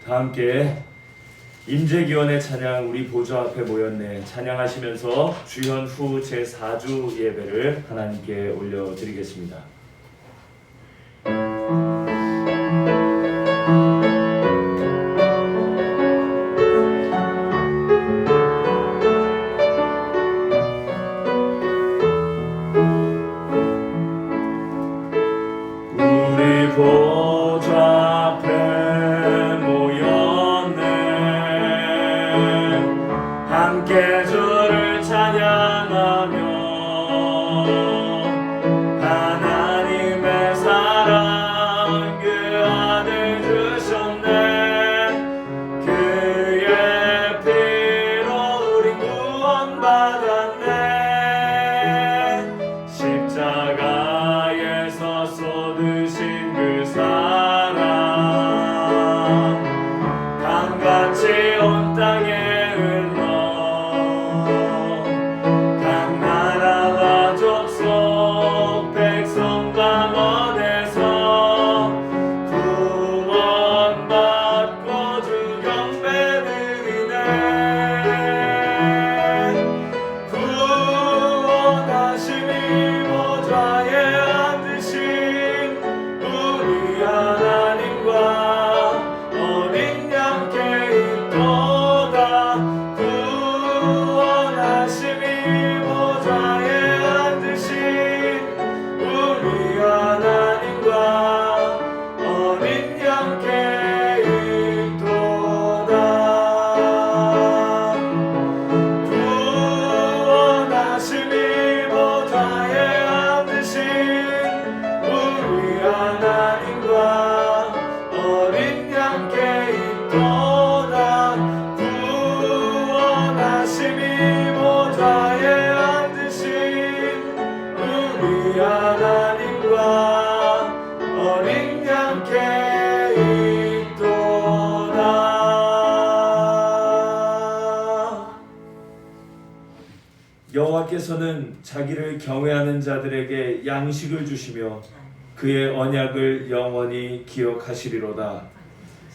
다 함께 임재기원의 찬양 우리 보좌 앞에 모였네 찬양하시면서 주현 후 제4주 예배를 하나님께 올려드리겠습니다. 우리 보좌 앞에 모였네 함께 주를 찬양하며 하나님의 사랑 그 아들 주셨네 그의 피로 우리 구원받았네 십자가에서 쏟으신 그 사랑 강같이 온 땅에 흘러 각 나라와 족속 백성 가운데서 구원받고 주 경배드리네 구원하심이 보좌에 앉으신 우리 하나님과 어린 양께 있도다 구원하심이 보좌에 앉으신 우리 하나님과 어린 양께 있도다 구원하심이 보좌에 앉으신 우리 하나님과 어린 양께 있도다 구원하심이 보좌에 앉으신 우리 하나님과 어린 양께 있도다. 여호와께서는 자기를 경외하는 자들에게 양식을 주시며 그의 언약을 영원히 기억하시리로다.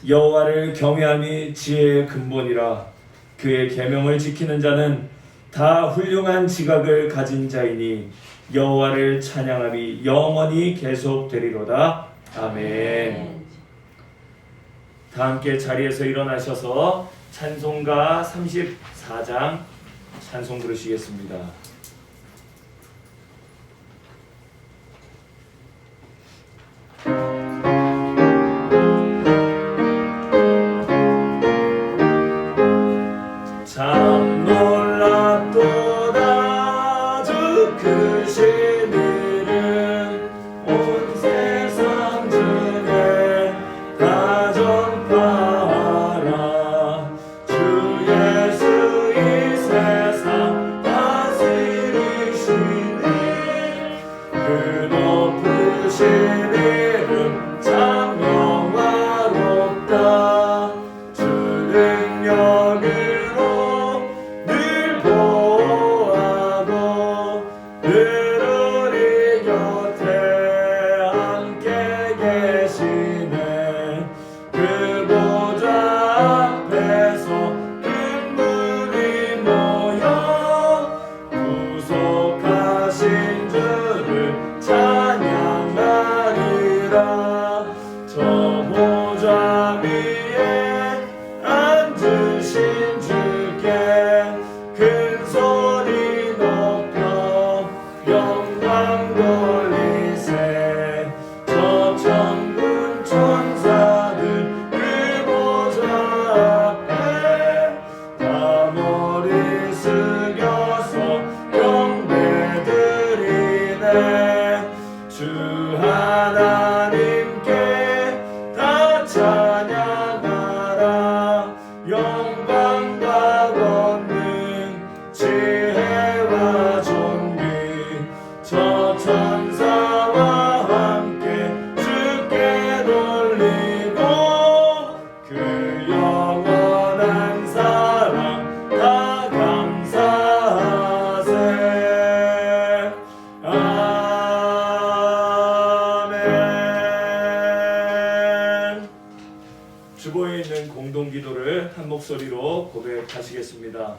여호와를 경외함이 지혜의 근본이라 그의 계명을 지키는 자는 다 훌륭한 지각을 가진 자이니 여호와를 찬양함이 영원히 계속되리로다. 아멘. 다 함께 자리에서 일어나셔서 찬송가 34장 찬송 부르시겠습니다. 참 놀랍도다 주 크신 일은 온 세상 중에 다 전파하라 주 예수 이 세상 다스리시니 그 높으신 이름 참 영화롭다 주 능력으로 늘 보호하고 늘 우리 곁에 함께 계시네 그 보좌 앞에서 큰 무리 모여 구속하신 주를 찬양하리라 저 보좌 위에 앉으신 주께 큰 소리 높여 영광 돌리세 저 천군 천사들 그 보좌 앞에 다 머리 숙여서 경배드리네 주 하나님께 다 찬양하라 영광과 권능 지혜와 존귀 저 천사와 함께 주께 돌리고 그 영원한 사랑 다 감사하세 아멘. 주보에 있는 목소리로 고백하시겠습니다.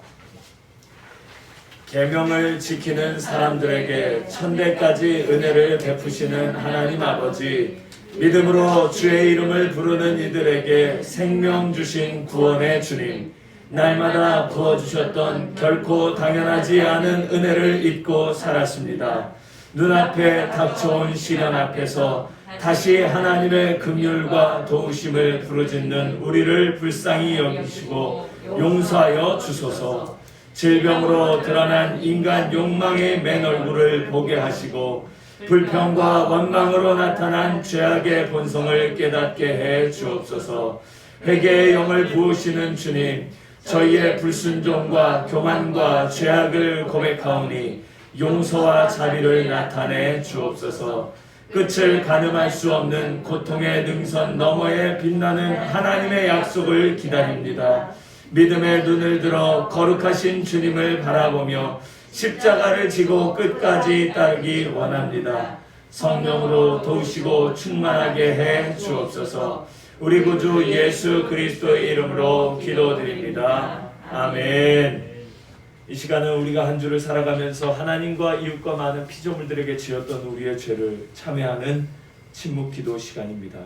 계명을 지키는 사람들에게 천대까지 은혜를 베푸시는 하나님 아버지, 믿음으로 주의 이름을 부르는 이들에게 생명 주신 구원의 주님, 날마다 부어주셨던 결코 당연하지 않은 은혜를 잊고 살았습니다. 눈앞에 닥쳐온 시련 앞에서 다시 하나님의 긍휼과 도우심을 부르짖는 우리를 불쌍히 여기시고 용서하여 주소서. 질병으로 드러난 인간 욕망의 맨 얼굴을 보게 하시고 불평과 원망으로 나타난 죄악의 본성을 깨닫게 해 주옵소서. 회개의 영을 부으시는 주님, 저희의 불순종과 교만과 죄악을 고백하오니 용서와 자비를 나타내 주옵소서. 끝을 가늠할 수 없는 고통의 능선 너머에 빛나는 하나님의 약속을 기다립니다. 믿음의 눈을 들어 거룩하신 주님을 바라보며 십자가를 지고 끝까지 따르기 원합니다. 성령으로 도우시고 충만하게 해 주옵소서. 우리 구주 예수 그리스도의 이름으로 기도드립니다. 아멘. 이 시간은 우리가 한 주를 살아가면서 하나님과 이웃과 많은 피조물들에게 지었던 우리의 죄를 참회하는 침묵기도 시간입니다.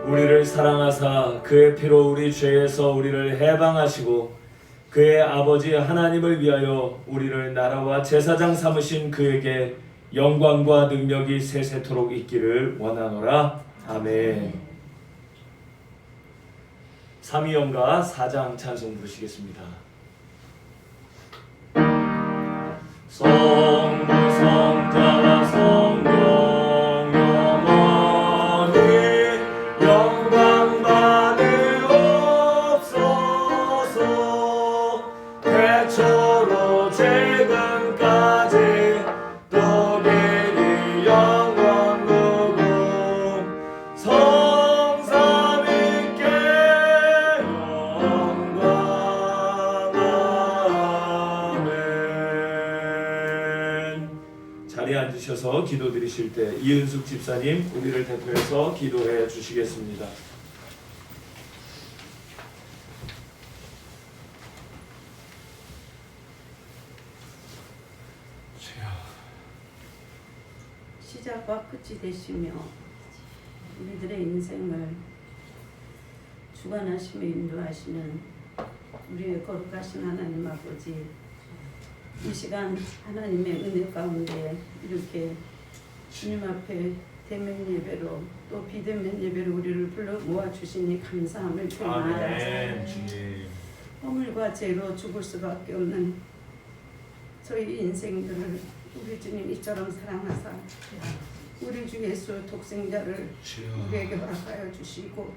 우리를 사랑하사 그의 피로 우리 죄에서 우리를 해방하시고 그의 아버지 하나님을 위하여 우리를 나라와 제사장 삼으신 그에게 영광과 능력이 세세토록 있기를 원하노라. 아멘. 삼위영가 4장 찬송 부르시겠습니다. 성부 성자와 성령 앉으셔서 기도 드리실 때 이은숙 집사님 우리를 대표해서 기도해 주시겠습니다. 시작과 끝이 되시며 우리들의 인생을 주관하시며 인도하시는 우리의 거룩하신 하나님 아버지, 이 시간 하나님의 은혜 가운데 이렇게 주님 앞에 대면 예배로 또 비대면 예배로 우리를 불러 모아주시니 감사함을 표현하옵나이다. 허물과 죄로 죽을 수밖에 없는 저희 인생들을 우리 주님 이처럼 사랑하사 우리 주 예수 독생자를 우리에게 허락하여 주시고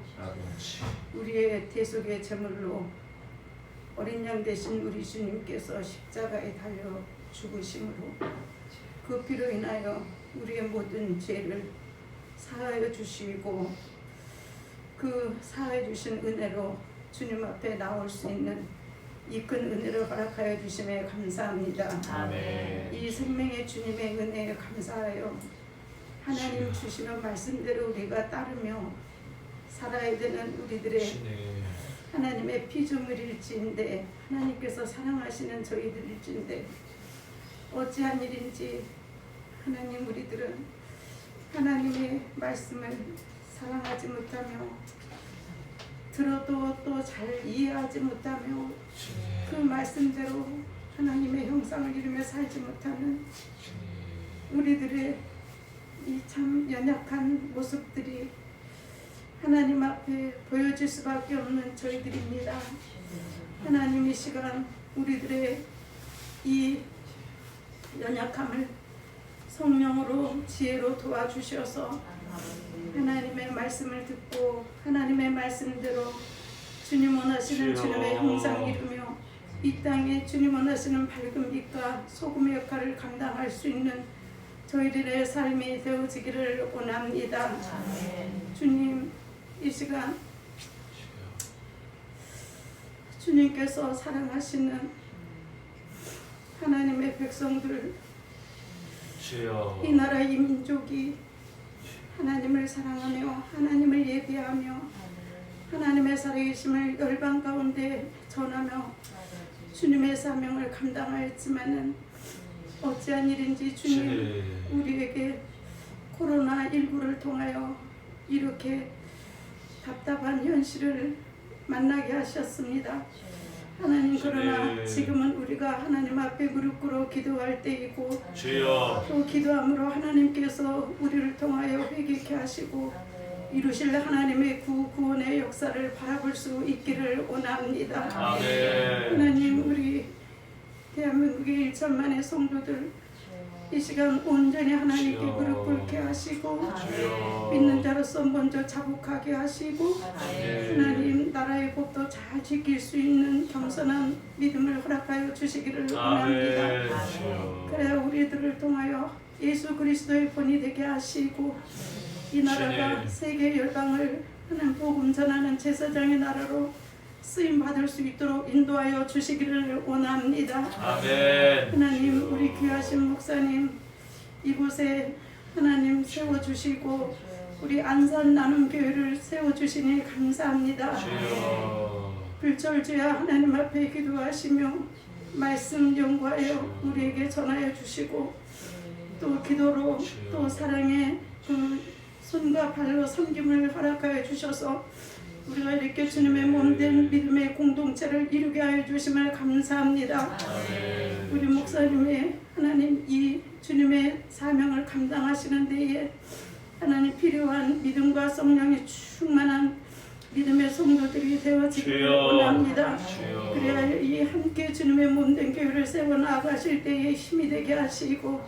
우리의 대속의 제물로 어린 양 되신 우리 주님께서 십자가에 달려 죽으심으로 그 피로 인하여 우리의 모든 죄를 사하여 주시고 그 사하여 주신 은혜로 주님 앞에 나올 수 있는 이 큰 은혜를 허락하여 주심에 감사합니다. 아멘. 이 생명의 주님의 은혜에 감사하여 하나님 주시는 말씀대로 우리가 따르며 살아야 되는 우리들의 하나님의 피조물일지인데 하나님께서 사랑하시는 저희들일지인데 어찌한 일인지 하나님 우리들은 하나님의 말씀을 사랑하지 못하며 들어도 또 잘 이해하지 못하며 그 말씀대로 하나님의 형상을 이루며 살지 못하는 우리들의 이 참 연약한 모습들이 하나님 앞에 보여질 수밖에 없는 저희들입니다. 하나님 이 시간 우리들의 이 연약함을 성령으로 지혜로 도와주셔서 하나님의 말씀을 듣고 하나님의 말씀대로 주님 원하시는 주님의 형상 이루며 이 땅에 주님 원하시는 밝은 빛과 소금의 역할을 감당할 수 있는 저희들의 삶이 되어지기를 원합니다. 주님 이 시간 주님께서 사랑하시는 하나님의 백성들 주여. 이 나라 이 민족이 하나님을 사랑하며 하나님을 예배하며 하나님의 살아계심을 열방 가운데 전하며 주님의 사명을 감당하였지만은 어찌한 일인지 주님 우리에게 코로나19를 통하여 이렇게 답답한 현실을 만나게 하셨습니다. 하나님 그러나 지금은 우리가 하나님 앞에 무릎 꿇어 기도할 때이고 주여. 또 기도함으로 하나님께서 우리를 통하여 회개케 하시고 이루실 하나님의 구원의 역사를 바라볼 수 있기를 원합니다. 아멘. 하나님 우리 대한민국의 1천만의 성도들 이 시간 온전히 하나님께 주여. 무릎 꿇게 하시고 주여. 믿는 자로서 먼저 자복하게 하시고 아멘. 하나님 나라의 법도 잘 지킬 수 있는 겸손한 믿음을 허락하여 주시기를 원합니다. 아멘. 주여. 그래 우리들을 통하여 예수 그리스도의 본이 되게 하시고 이 나라가 주님. 세계 열방을 하는 복음 전하는 제사장의 나라로 쓰임 받을 수 있도록 인도하여 주시기를 원합니다. 아멘. 하나님 우리 귀하신 목사님 이곳에 하나님 세워주시고 우리 안산 나눔교회를 세워주시니 감사합니다. 주여. 불철주야 하나님 앞에 기도하시며 말씀 연구하여 우리에게 전하여 주시고 또 기도로 또 사랑의 그 손과 발로 섬김을 허락하여 주셔서 우리가 이렇게 주님의 몸된 믿음의 공동체를 이루게 하여 주심을 감사합니다. 아멘. 우리 목사님의 하나님 이 주님의 사명을 감당하시는 데에 하나님 필요한 믿음과 성령이 충만한 믿음의 성도들이 되어지기를 주여. 원합니다. 주여. 그래야 이 함께 주님의 몸된 교회를 세워 나가실 때에 힘이 되게 하시고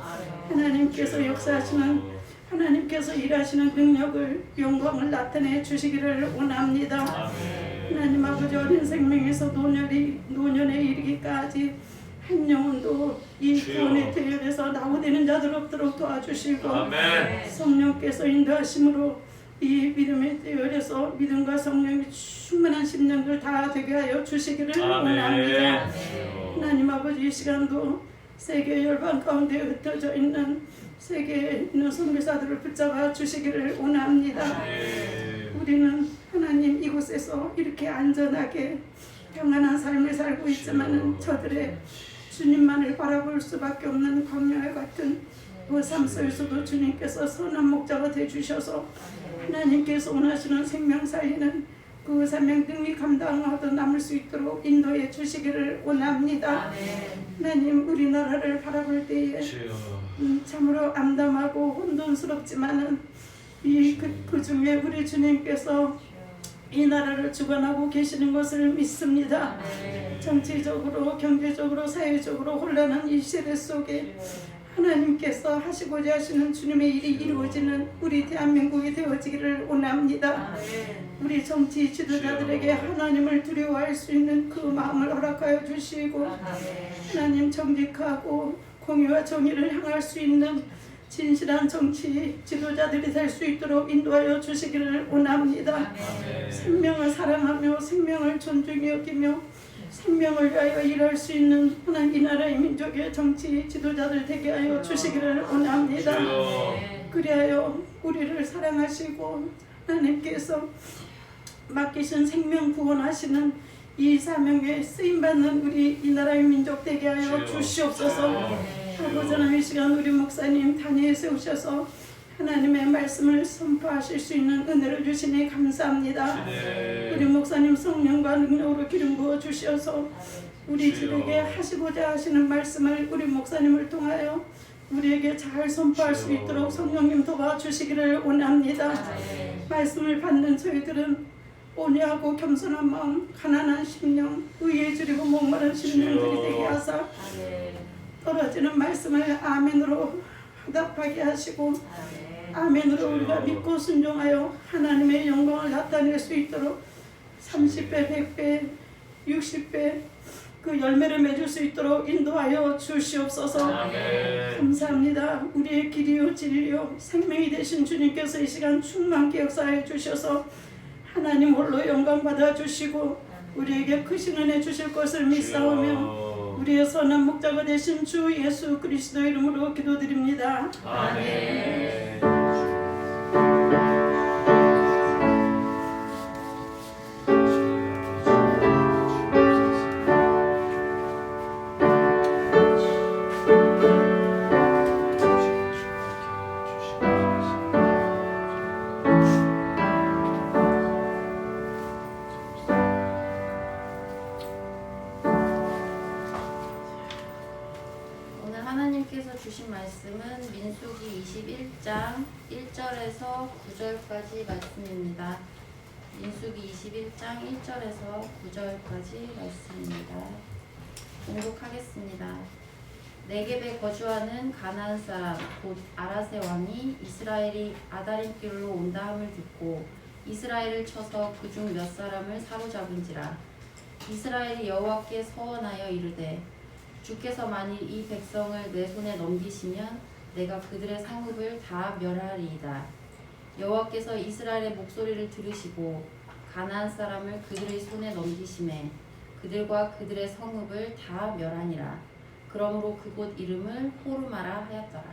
하나님께서 역사하시는 하나님께서 일하시는 능력을 영광을 나타내 주시기를 원합니다. 아멘. 하나님 아버지 어린 생명에서 노년에 이르기까지 한 영혼도 이 주여. 구원의 대열에서 나오되는 자들 없도록 도와주시고 아멘. 성령께서 인도하심으로 이 믿음의 대열에서 믿음과 성령이 충만한 심령들 다 되게 하여 주시기를 원합니다. 아멘. 주여. 하나님 아버지 이 시간도 세계 열방 가운데 흩어져 있는 세계에 있는 선교사들을 붙잡아 주시기를 원합니다. 아멘. 우리는 하나님 이곳에서 이렇게 안전하게 평안한 삶을 살고 있지만 저들의 주님만을 바라볼 수밖에 없는 광야 같은 그 삶 속에서도 주님께서 선한 목자가 되주셔서 하나님께서 원하시는 생명 살리는 그 사명 능히 감당하고 남을 수 있도록 인도해 주시기를 원합니다. 하나님 우리나라를 바라볼 때에 주여. 참으로 암담하고 혼돈스럽지만은 그 중에 우리 주님께서 이 나라를 주관하고 계시는 것을 믿습니다. 정치적으로 경제적으로 사회적으로 혼란한 이 시대 속에 하나님께서 하시고자 하시는 주님의 일이 이루어지는 우리 대한민국이 되어지기를 원합니다. 우리 정치 지도자들에게 하나님을 두려워할 수 있는 그 마음을 허락하여 주시고 하나님 정직하고 공의와 정의를 향할 수 있는 진실한 정치 지도자들이 될 수 있도록 인도하여 주시기를 원합니다. 생명을 사랑하며 생명을 존중히 여기며 생명을 위하여 일할 수 있는 하나님 이 나라의 민족의 정치 지도자들 되게 하여 주시기를 원합니다. 그리하여 우리를 사랑하시고 하나님께서 맡기신 생명 구원하시는 이 사명에 쓰임받는 우리 이 나라의 민족 되게 하여 주시옵소서. 아버지 하나님 이 시간 우리 목사님 단위에 세우셔서 하나님의 말씀을 선포하실 수 있는 은혜를 주시니 감사합니다. 우리 목사님 성령과 능력으로 기름 부어 주셔서 우리 집에게 하시고자 하시는 말씀을 우리 목사님을 통하여 우리에게 잘 선포할 수 있도록 성령님 도와주시기를 원합니다. 말씀을 받는 저희들은 온유하고 겸손한 마음, 가난한 심령, 의에 줄이고 목마른 심령들이 되게 하사 떨어지는 말씀을 아멘으로 화답하게 하시고 아멘으로 우리가 믿고 순종하여 하나님의 영광을 나타낼 수 있도록 30배, 100배, 60배 그 열매를 맺을 수 있도록 인도하여 주시옵소서. 감사합니다. 우리의 길이요 진리요 생명이 되신 주님께서 이 시간 충만케 역사해 주셔서 하나님 홀로 영광 받아 주시고 우리에게 크신 은혜 주실 것을 믿사오며 우리의 선한 목자가 되신 주 예수 그리스도 이름으로 기도드립니다. 아멘. 오늘 하나님께서 주신 말씀은 민수기 21장 1절에서 9절까지 말씀입니다. 민수기 21장 1절에서 9절까지 말씀입니다. 봉독하겠습니다. 네겝에 거주하는 가나안 사람 곧 아라세 왕이 이스라엘이 아다림 길로 온다함을 듣고 이스라엘을 쳐서 그중 몇 사람을 사로잡은지라. 이스라엘이 여호와께 서원하여 이르되 주께서 만일 이 백성을 내 손에 넘기시면 내가 그들의 성읍을 다 멸하리이다. 여호와께서 이스라엘의 목소리를 들으시고 가나안 사람을 그들의 손에 넘기심에 그들과 그들의 성읍을 다 멸하니라. 그러므로 그곳 이름을 호르마라 하였더라.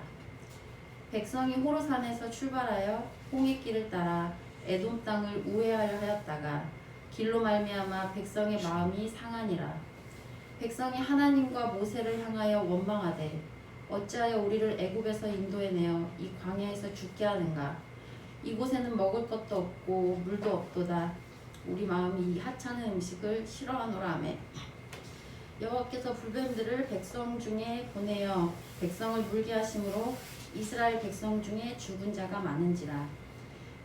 백성이 호르산에서 출발하여 홍해길을 따라 에돔 땅을 우회하려 하였다가 길로 말미암아 백성의 마음이 상하니라. 백성이 하나님과 모세를 향하여 원망하되 어찌하여 우리를 애굽에서 인도해내어 이 광야에서 죽게 하는가. 이곳에는 먹을 것도 없고 물도 없도다. 우리 마음이 이 하찮은 음식을 싫어하노라 하매 여호와께서 불뱀들을 백성 중에 보내어 백성을 물게 하심으로 이스라엘 백성 중에 죽은 자가 많은지라.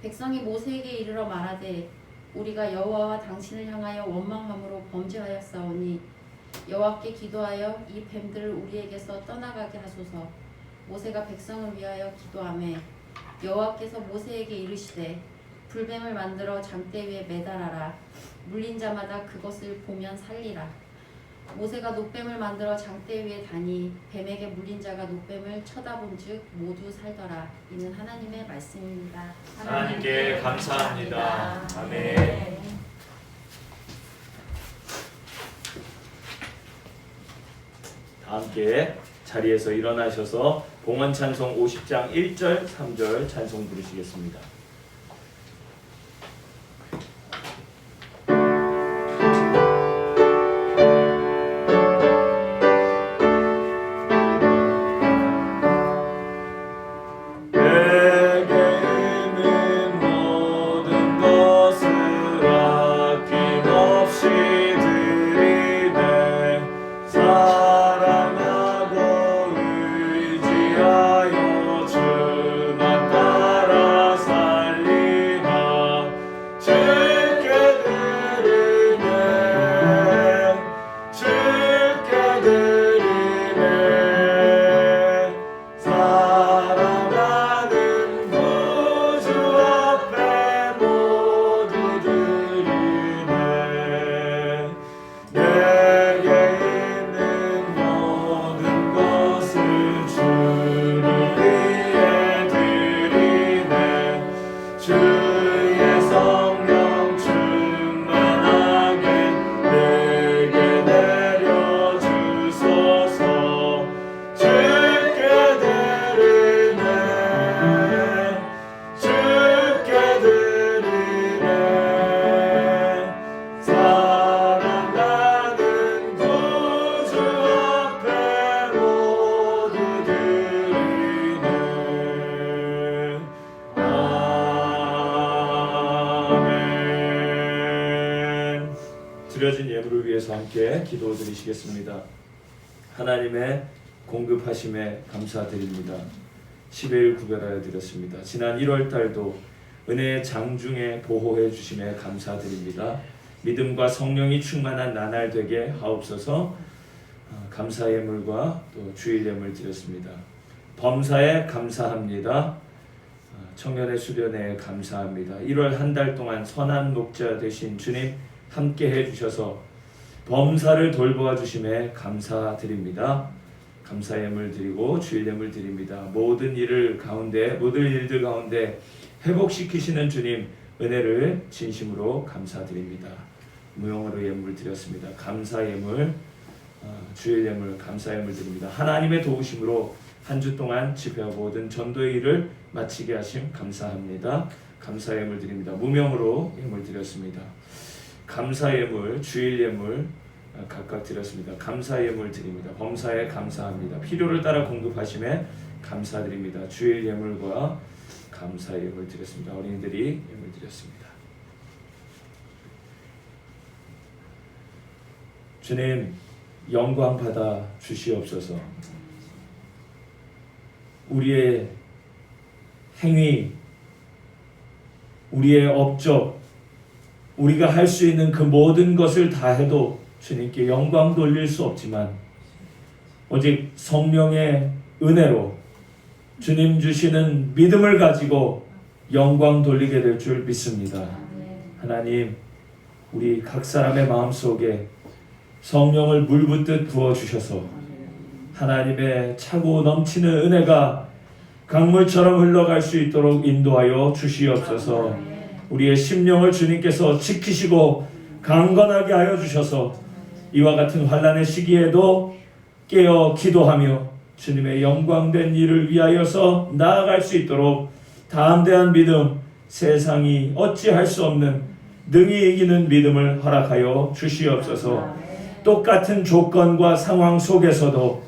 백성이 모세에게 이르러 말하되 우리가 여호와와 당신을 향하여 원망함으로 범죄하였사오니 여호와께 기도하여 이 뱀들을 우리에게서 떠나가게 하소서. 모세가 백성을 위하여 기도하매 여호와께서 모세에게 이르시되 불뱀을 만들어 장대 위에 매달아라. 물린 자마다 그것을 보면 살리라. 모세가 놋뱀을 만들어 장대 위에 다니 뱀에게 물린 자가 놋뱀을 쳐다본즉 모두 살더라. 이는 하나님의 말씀입니다. 하나님께 감사합니다. 아멘. 다 함께 자리에서 일어나셔서 봉헌 찬송 50장 1절 3절 찬송 부르시겠습니다. 사랑하고 의지하여 주만 따라 살 모두를 위해서 함께 기도드리시겠습니다. 하나님의 공급하심에 감사드립니다. 10일 구별하여 드렸습니다. 지난 1월 달도 은혜의 장중에 보호해 주심에 감사드립니다. 믿음과 성령이 충만한 나날 되게 하옵소서. 감사 예물과 또 주일 예물 드렸습니다. 범사에 감사합니다. 청년의 수련회에 감사합니다. 1월 한 달 동안 선한 목자 되신 주님 함께 해주셔서 범사를 돌보아 주심에 감사드립니다. 감사 예물 드리고 주일 예물 드립니다. 모든 일들 가운데 회복시키시는 주님 은혜를 진심으로 감사드립니다. 무용으로 예물 드렸습니다. 감사 예물, 주일 예물, 감사 예물 드립니다. 하나님의 도우심으로 한 주 동안 집회와 모든 전도의 일을 마치게 하심 감사합니다. 감사 예물 드립니다. 무명으로 예물 드렸습니다. 감사 예물, 주일 예물 각각 드렸습니다. 감사 예물 드립니다. 범사에 감사합니다. 필요를 따라 공급하심에 감사드립니다. 주일 예물과 감사 예물 드렸습니다. 어린이들이 예물 드렸습니다. 주님 영광 받아 주시옵소서. 우리의 행위, 우리의 업적, 우리가 할 수 있는 그 모든 것을 다 해도 주님께 영광 돌릴 수 없지만 오직 성령의 은혜로 주님 주시는 믿음을 가지고 영광 돌리게 될 줄 믿습니다. 하나님, 우리 각 사람의 마음속에 성령을 물붓듯 부어주셔서 하나님의 차고 넘치는 은혜가 강물처럼 흘러갈 수 있도록 인도하여 주시옵소서. 우리의 심령을 주님께서 지키시고 강건하게 하여 주셔서 이와 같은 환난의 시기에도 깨어 기도하며 주님의 영광된 일을 위하여서 나아갈 수 있도록 담대한 믿음, 세상이 어찌할 수 없는 능히 이기는 믿음을 허락하여 주시옵소서. 똑같은 조건과 상황 속에서도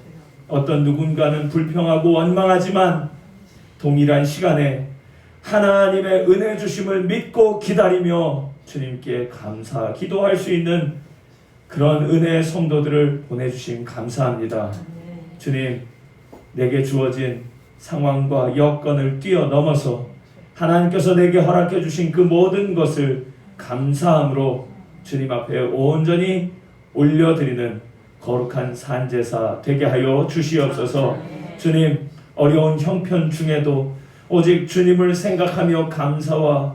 어떤 누군가는 불평하고 원망하지만 동일한 시간에 하나님의 은혜 주심을 믿고 기다리며 주님께 감사 기도할 수 있는 그런 은혜의 성도들을 보내주신 감사합니다. 주님, 내게 주어진 상황과 여건을 뛰어넘어서 하나님께서 내게 허락해 주신 그 모든 것을 감사함으로 주님 앞에 온전히 올려드리는 거룩한 산제사 되게 하여 주시옵소서. 주님, 어려운 형편 중에도 오직 주님을 생각하며 감사와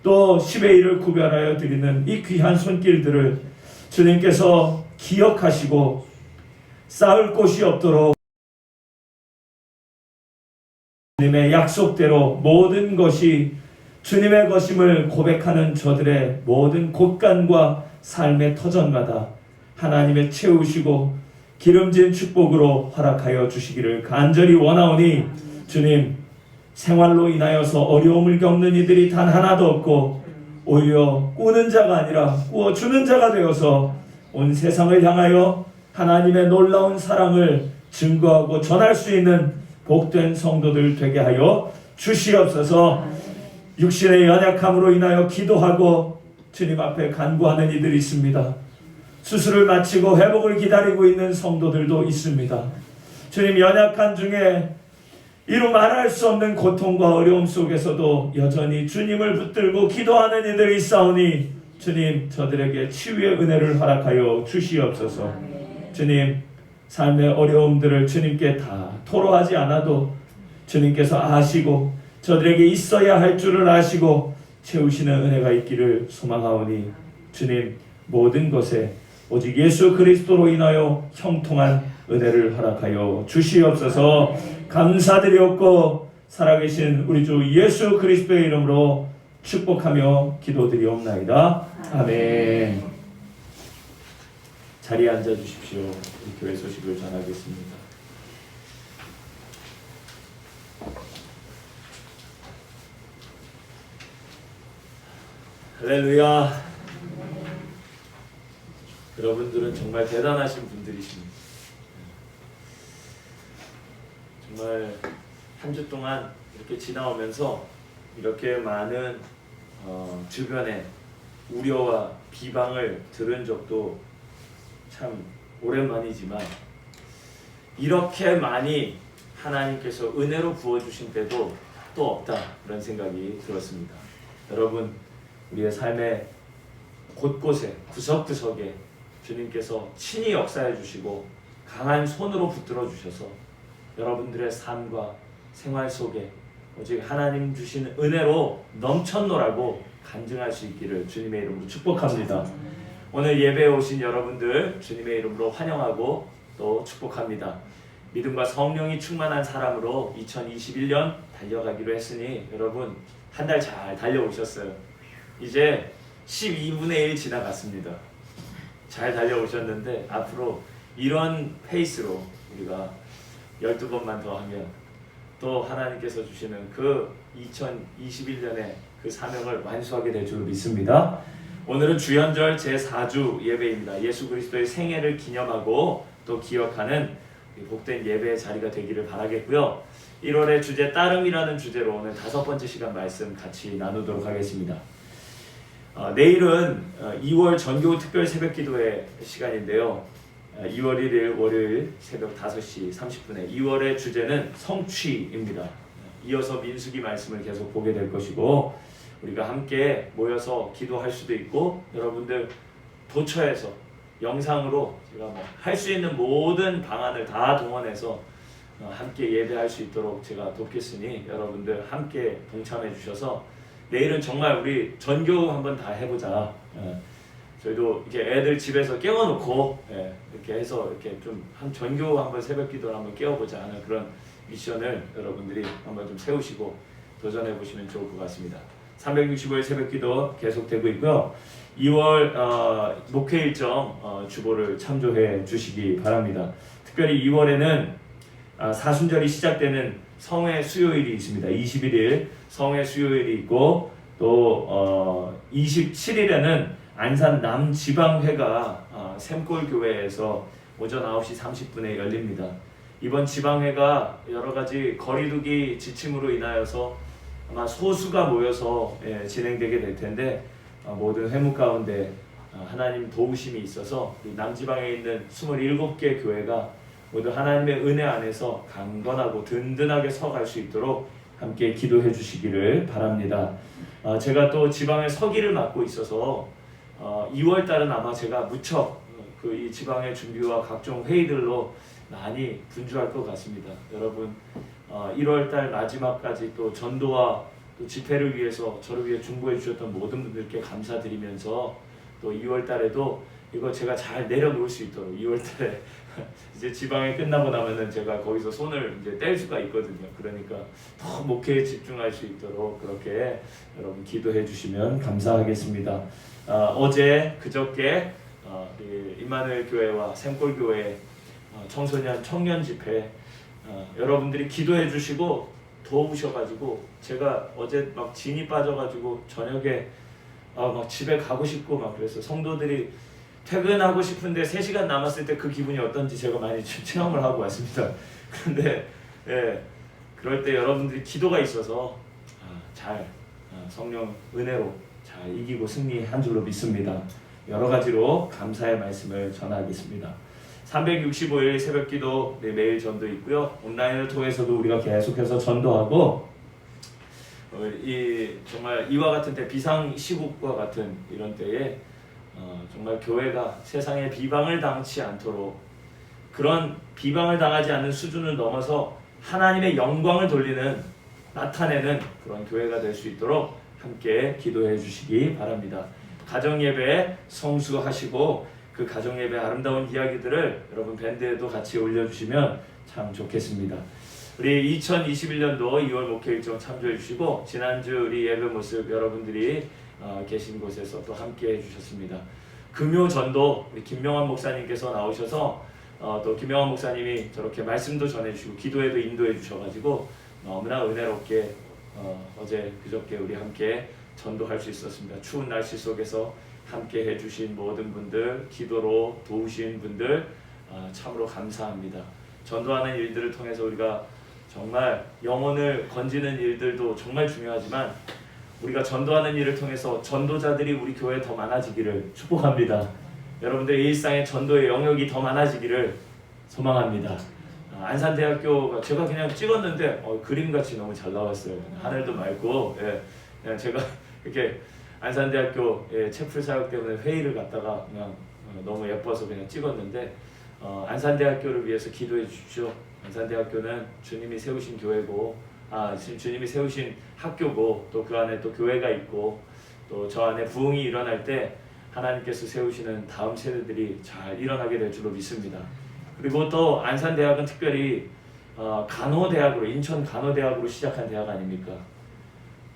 또 10의 1을 구별하여 드리는 이 귀한 손길들을 주님께서 기억하시고 쌓을 곳이 없도록 주님의 약속대로 모든 것이 주님의 것임을 고백하는 저들의 모든 곳간과 삶의 터전마다 하나님의 채우시고 기름진 축복으로 허락하여 주시기를 간절히 원하오니 주님, 생활로 인하여서 어려움을 겪는 이들이 단 하나도 없고 오히려 꾸는 자가 아니라 꾸어주는 자가 되어서 온 세상을 향하여 하나님의 놀라운 사랑을 증거하고 전할 수 있는 복된 성도들 되게 하여 주시옵소서. 육신의 연약함으로 인하여 기도하고 주님 앞에 간구하는 이들이 있습니다. 수술을 마치고 회복을 기다리고 있는 성도들도 있습니다. 주님, 연약한 중에 이루 말할 수 없는 고통과 어려움 속에서도 여전히 주님을 붙들고 기도하는 이들이 있사오니 주님, 저들에게 치유의 은혜를 허락하여 주시옵소서. 주님, 삶의 어려움들을 주님께 다 토로하지 않아도 주님께서 아시고 저들에게 있어야 할 줄을 아시고 채우시는 은혜가 있기를 소망하오니 주님, 모든 것에 오직 예수 그리스도로 인하여 형통한 은혜를 허락하여 주시옵소서. 감사드리옵고 살아계신 우리 주 예수 그리스도의 이름으로 축복하며 기도드리옵나이다. 아멘. 자리에 앉아주십시오. 우리 교회 소식을 전하겠습니다. 할렐루야. 여러분들은 정말 대단하신 분들이십니다. 정말 한 주 동안 이렇게 지나오면서 이렇게 많은 주변에 우려와 비방을 들은 적도 참 오랜만이지만 이렇게 많이 하나님께서 은혜로 부어주신 때도 또 없다 그런 생각이 들었습니다. 여러분 우리의 삶의 곳곳에 구석구석에 주님께서 친히 역사해 주시고 강한 손으로 붙들어 주셔서 여러분들의 삶과 생활 속에 오직 하나님 주신 은혜로 넘쳤노라고 간증할 수 있기를 주님의 이름으로 축복합니다. 오늘 예배에 오신 여러분들 주님의 이름으로 환영하고 또 축복합니다. 믿음과 성령이 충만한 사람으로 2021년 달려가기로 했으니 여러분 한 달 잘 달려오셨어요. 이제 12분의 1 지나갔습니다. 잘 달려오셨는데 앞으로 이런 페이스로 우리가 12번만 더 하면 또 하나님께서 주시는 그 2021년의 그 사명을 완수하게 될 줄 믿습니다. 오늘은 주연절 제4주 예배입니다. 예수 그리스도의 생애를 기념하고 또 기억하는 복된 예배의 자리가 되기를 바라겠고요. 1월의 주제 따름이라는 주제로 오늘 5번째 시간 말씀 같이 나누도록 하겠습니다. 내일은 2월 전교 특별 새벽 기도회 시간인데요. 2월 1일 월요일 새벽 5시 30분에 2월의 주제는 성취입니다. 이어서 민수기 말씀을 계속 보게 될 것이고 우리가 함께 모여서 기도할 수도 있고 여러분들 도처에서 영상으로 제가 할 수 있는 모든 방안을 다 동원해서 함께 예배할 수 있도록 제가 돕겠으니 여러분들 함께 동참해 주셔서 내일은 정말 우리 전교 한번 다 해보자. 저희도 이렇게 애들 집에서 깨워놓고 이렇게 해서 이렇게 좀 한 전교 한번 새벽기도를 한번 깨워보자 하는 그런 미션을 여러분들이 한번 좀 세우시고 도전해 보시면 좋을 것 같습니다. 365일 새벽기도 계속되고 있고요. 2월 목회 일정 주보를 참조해 주시기 바랍니다. 특별히 2월에는 사순절이 시작되는 성회 수요일이 있습니다. 21일 성회 수요일이 있고 또 27일에는 안산 남지방회가 샘골교회에서 오전 9시 30분에 열립니다. 이번 지방회가 여러가지 거리두기 지침으로 인하여서 아마 소수가 모여서 진행되게 될 텐데 모든 회무 가운데 하나님 도우심이 있어서 남지방에 있는 27개 교회가 모두 하나님의 은혜 안에서 강건하고 든든하게 서갈 수 있도록 함께 기도해 주시기를 바랍니다. 제가 또 지방의 서기를 맡고 있어서 2월 달은 아마 제가 무척 이 지방의 준비와 각종 회의들로 많이 분주할 것 같습니다. 여러분 1월 달 마지막까지 또 전도와 또 집회를 위해서 저를 위해 중보해 주셨던 모든 분들께 감사드리면서 또 2월 달에도 이거 제가 잘 내려놓을 수 있도록 2월 달에 이제 지방에 끝나고 나면은 제가 거기서 손을 이제 뗄 수가 있거든요. 그러니까 더 목회에 집중할 수 있도록 그렇게 여러분 기도해 주시면 감사하겠습니다. 어제 그저께 임마누엘 교회와 샘골 교회 청소년 청년 집회 여러분들이 기도해 주시고 도우셔가지고 제가 어제 막 진이 빠져가지고 저녁에 막 집에 가고 싶고 막 그래서 성도들이 퇴근하고 싶은데 3시간 남았을 때 그 기분이 어떤지 제가 많이 체험을 하고 왔습니다. 그런데 그럴 때 여러분들이 기도가 있어서 잘 성령 은혜로 잘 이기고 승리한 줄로 믿습니다. 여러 가지로 감사의 말씀을 전하겠습니다. 365일 새벽기도 매일 전도 있고요. 온라인을 통해서도 우리가 계속해서 전도하고 정말 이와 같은 때 비상시국과 같은 이런 때에 정말 교회가 세상에 비방을 당치 않도록 그런 비방을 당하지 않는 수준을 넘어서 하나님의 영광을 돌리는 나타내는 그런 교회가 될 수 있도록 함께 기도해 주시기 바랍니다. 가정예배에 성수하시고 그 가정예배 아름다운 이야기들을 여러분 밴드에도 같이 올려주시면 참 좋겠습니다. 우리 2021년도 2월 목회 일정 참조해 주시고 지난주 우리 예배 모습 여러분들이 계신 곳에서 또 함께 해주셨습니다. 금요전도 우리 김명환 목사님께서 나오셔서 또 김명환 목사님이 저렇게 말씀도 전해주시고 기도에도 인도해 주셔가지고 너무나 은혜롭게 어제 그저께 우리 함께 전도할 수 있었습니다. 추운 날씨 속에서 함께 해주신 모든 분들, 기도로 도우신 분들 참으로 감사합니다. 전도하는 일들을 통해서 우리가 정말 영혼을 건지는 일들도 정말 중요하지만 우리가 전도하는 일을 통해서 전도자들이 우리 교회에 더 많아지기를 축복합니다. 여러분들의 일상의 전도의 영역이 더 많아지기를 소망합니다. 안산대학교가 제가 그냥 찍었는데 그림같이 너무 잘 나왔어요. 하늘도 맑고, 예, 그냥 제가 이렇게 안산대학교 채플 사역 때문에 회의를 갔다가 그냥 너무 예뻐서 그냥 찍었는데, 안산대학교를 위해서 기도해 주십시오. 안산대학교는 주님이 세우신 교회고, 주님이 세우신 학교고, 또 그 안에 또 교회가 있고, 또 저 안에 부흥이 일어날 때 하나님께서 세우시는 다음 세대들이 잘 일어나게 될 줄로 믿습니다. 그리고 또 안산대학은 특별히 간호대학으로, 인천 간호대학으로 시작한 대학 아닙니까?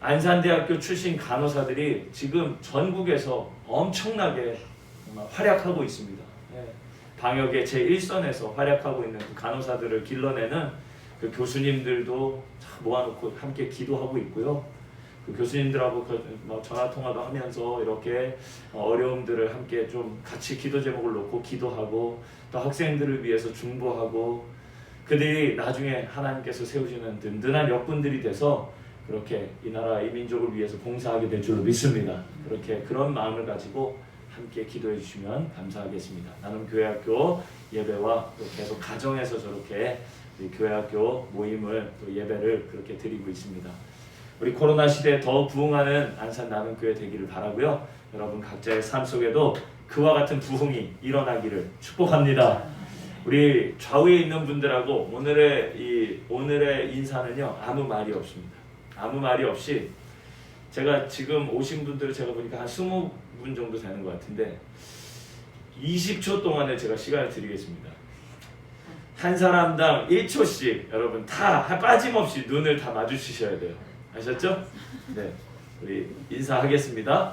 안산대학교 출신 간호사들이 지금 전국에서 엄청나게 활약하고 있습니다. 방역의 제1선에서 활약하고 있는 그 간호사들을 길러내는 그 교수님들도 모아놓고 함께 기도하고 있고요. 그 교수님들하고 전화 통화도 하면서 이렇게 어려움들을 함께 좀 같이 기도 제목을 놓고 기도하고, 또 학생들을 위해서 중보하고, 그들이 나중에 하나님께서 세우시는 든든한 역군들이 돼서 그렇게 이 나라 이 민족을 위해서 봉사하게 될 줄로 믿습니다. 그렇게 그런 마음을 가지고 함께 기도해 주시면 감사하겠습니다. 나는 교회학교 예배와 또 계속 가정에서 저렇게 교회학교 모임을 또 예배를 그렇게 드리고 있습니다. 우리 코로나 시대에 더 부흥하는 안산 나눔교회 되기를 바라고요. 여러분 각자의 삶 속에도 그와 같은 부흥이 일어나기를 축복합니다. 우리 좌우에 있는 분들하고 오늘의 인사는요, 아무 말이 없습니다. 아무 말이 없이, 제가 지금 오신 분들을 제가 보니까 한 20분 정도 되는 것 같은데 20초 동안에 제가 시간을 드리겠습니다. 한 사람당 1초씩 여러분 다 빠짐없이 눈을 다 마주치셔야 돼요. 아셨죠? 네, 우리 인사하겠습니다.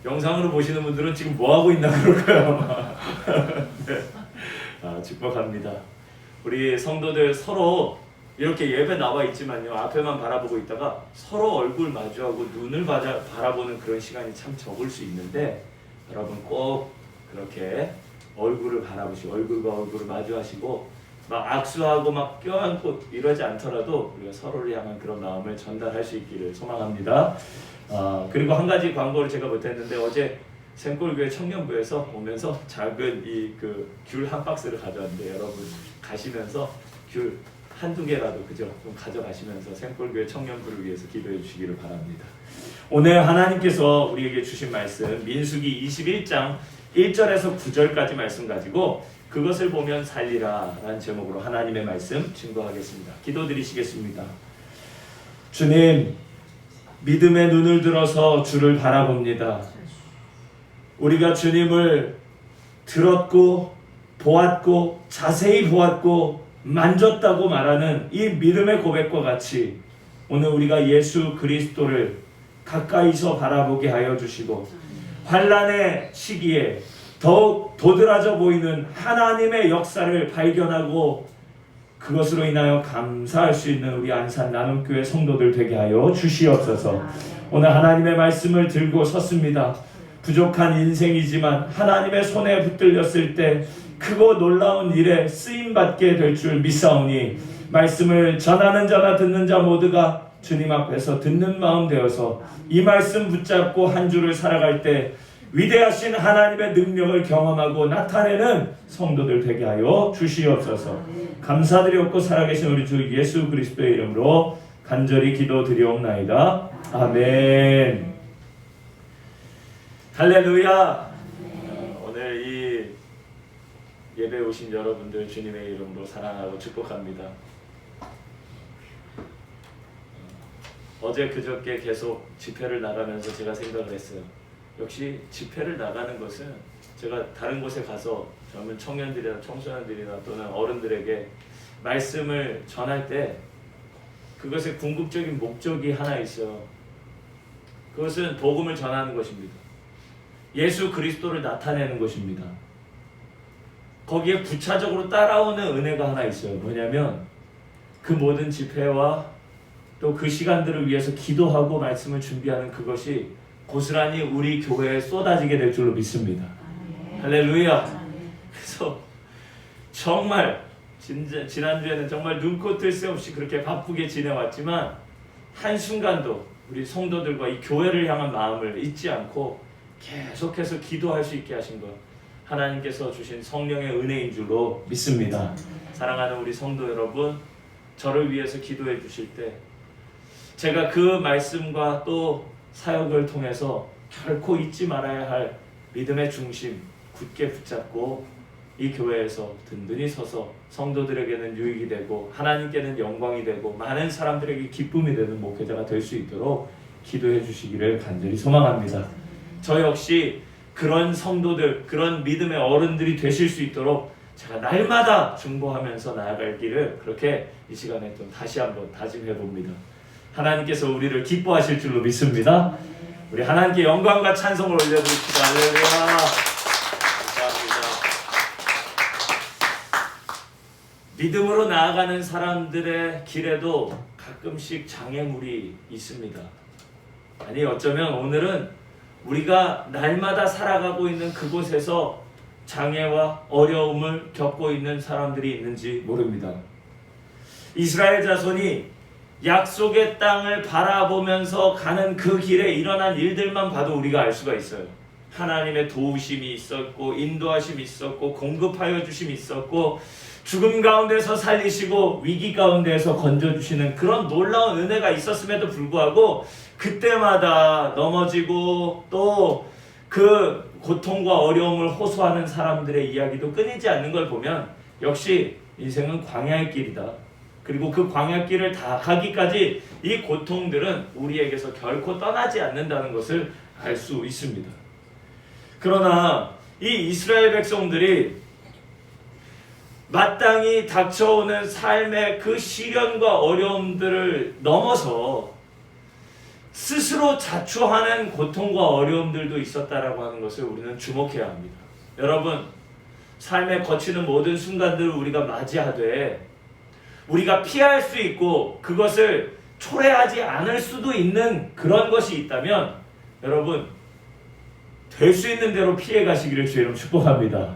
영상으로 보시는 분들은 지금 뭐 하고 있나 그럴까요? 네. 축복합니다. 우리 성도들 서로 이렇게 예배 나와 있지만요, 앞에만 바라보고 있다가 서로 얼굴 마주하고 눈을 바라보는 그런 시간이 참 적을 수 있는데, 여러분 꼭 그렇게 얼굴을 바라보시고 얼굴과 얼굴을 마주하시고 막 악수하고 막 껴안고 이러지 않더라도 우리가 서로를 향한 그런 마음을 전달할 수 있기를 소망합니다. 그리고 한 가지 광고를 제가 못했는데, 어제 샘골교회 청년부에서 오면서 작은 귤 한 박스를 가져왔는데, 여러분 가시면서 귤 한두 개라도 그죠? 좀 가져가시면서 샘골교회 청년부를 위해서 기도해 주시기를 바랍니다. 오늘 하나님께서 우리에게 주신 말씀 민수기 21장 1절에서 9절까지 말씀 가지고 그것을 보면 살리라 라는 제목으로 하나님의 말씀 증거하겠습니다. 기도드리시겠습니다. 주님, 믿음의 눈을 들어서 주를 바라봅니다. 우리가 주님을 들었고 보았고 자세히 보았고 만졌다고 말하는 이 믿음의 고백과 같이 오늘 우리가 예수 그리스도를 가까이서 바라보게 하여 주시고, 환난의 시기에 더욱 도드라져 보이는 하나님의 역사를 발견하고 그것으로 인하여 감사할 수 있는 우리 안산 나눔교회 성도들 되게 하여 주시옵소서. 오늘 하나님의 말씀을 들고 섰습니다. 부족한 인생이지만 하나님의 손에 붙들렸을 때 크고 놀라운 일에 쓰임받게 될 줄 믿사오니, 말씀을 전하는 자나 듣는 자 모두가 주님 앞에서 듣는 마음 되어서 이 말씀 붙잡고 한 주를 살아갈 때 위대하신 하나님의 능력을 경험하고 나타내는 성도들 되게 하여 주시옵소서. 감사드리옵고 살아계신 우리 주 예수 그리스도의 이름으로 간절히 기도드리옵나이다. 아멘. 할렐루야. 오늘 이 예배 오신 여러분들 주님의 이름으로 사랑하고 축복합니다. 어제 그저께 계속 집회를 나가면서 제가 생각을 했어요. 역시 집회를 나가는 것은, 제가 다른 곳에 가서 젊은 청년들이나 청소년들이나 또는 어른들에게 말씀을 전할 때 그것의 궁극적인 목적이 하나 있어요. 그것은 복음을 전하는 것입니다. 예수 그리스도를 나타내는 것입니다. 거기에 부차적으로 따라오는 은혜가 하나 있어요. 뭐냐면 그 모든 집회와 또 그 시간들을 위해서 기도하고 말씀을 준비하는 그것이 고스란히 우리 교회에 쏟아지게 될 줄로 믿습니다. 할렐루야. 그래서 정말 지난주에는 정말 눈코 뜰 새 없이 그렇게 바쁘게 지내왔지만 한순간도 우리 성도들과 이 교회를 향한 마음을 잊지 않고 계속해서 기도할 수 있게 하신 것, 하나님께서 주신 성령의 은혜인 줄로 믿습니다. 사랑하는 우리 성도 여러분, 저를 위해서 기도해 주실 때 제가 그 말씀과 또 사역을 통해서 결코 잊지 말아야 할 믿음의 중심 굳게 붙잡고 이 교회에서 든든히 서서 성도들에게는 유익이 되고 하나님께는 영광이 되고 많은 사람들에게 기쁨이 되는 목회자가 될 수 있도록 기도해 주시기를 간절히 소망합니다. 저 역시 그런 성도들, 그런 믿음의 어른들이 되실 수 있도록 제가 날마다 중보하면서 나아갈 길을 그렇게 이 시간에 좀 다시 한번 다짐해 봅니다. 하나님께서 우리를 기뻐하실 줄로 믿습니다. 우리 하나님께 영광과 찬송을 올려드립시다. 할렐루야. 감사합니다. 믿음으로 나아가는 사람들의 길에도 가끔씩 장애물이 있습니다. 아니 어쩌면 오늘은 우리가 날마다 살아가고 있는 그곳에서 장애와 어려움을 겪고 있는 사람들이 있는지 모릅니다. 이스라엘 자손이 약속의 땅을 바라보면서 가는 그 길에 일어난 일들만 봐도 우리가 알 수가 있어요. 하나님의 도우심이 있었고 인도하심이 있었고 공급하여 주심이 있었고 죽음 가운데서 살리시고 위기 가운데서 건져주시는 그런 놀라운 은혜가 있었음에도 불구하고 그때마다 넘어지고 또 그 고통과 어려움을 호소하는 사람들의 이야기도 끊이지 않는 걸 보면 역시 인생은 광야의 길이다. 그리고 그 광야길을 다 가기까지 이 고통들은 우리에게서 결코 떠나지 않는다는 것을 알 수 있습니다. 그러나 이 이스라엘 백성들이 마땅히 닥쳐오는 삶의 그 시련과 어려움들을 넘어서 스스로 자초하는 고통과 어려움들도 있었다라고 하는 것을 우리는 주목해야 합니다. 여러분, 삶에 거치는 모든 순간들을 우리가 맞이하되 우리가 피할 수 있고 그것을 초래하지 않을 수도 있는 그런 것이 있다면 여러분, 될 수 있는 대로 피해 가시기를 주의 이름 축복합니다.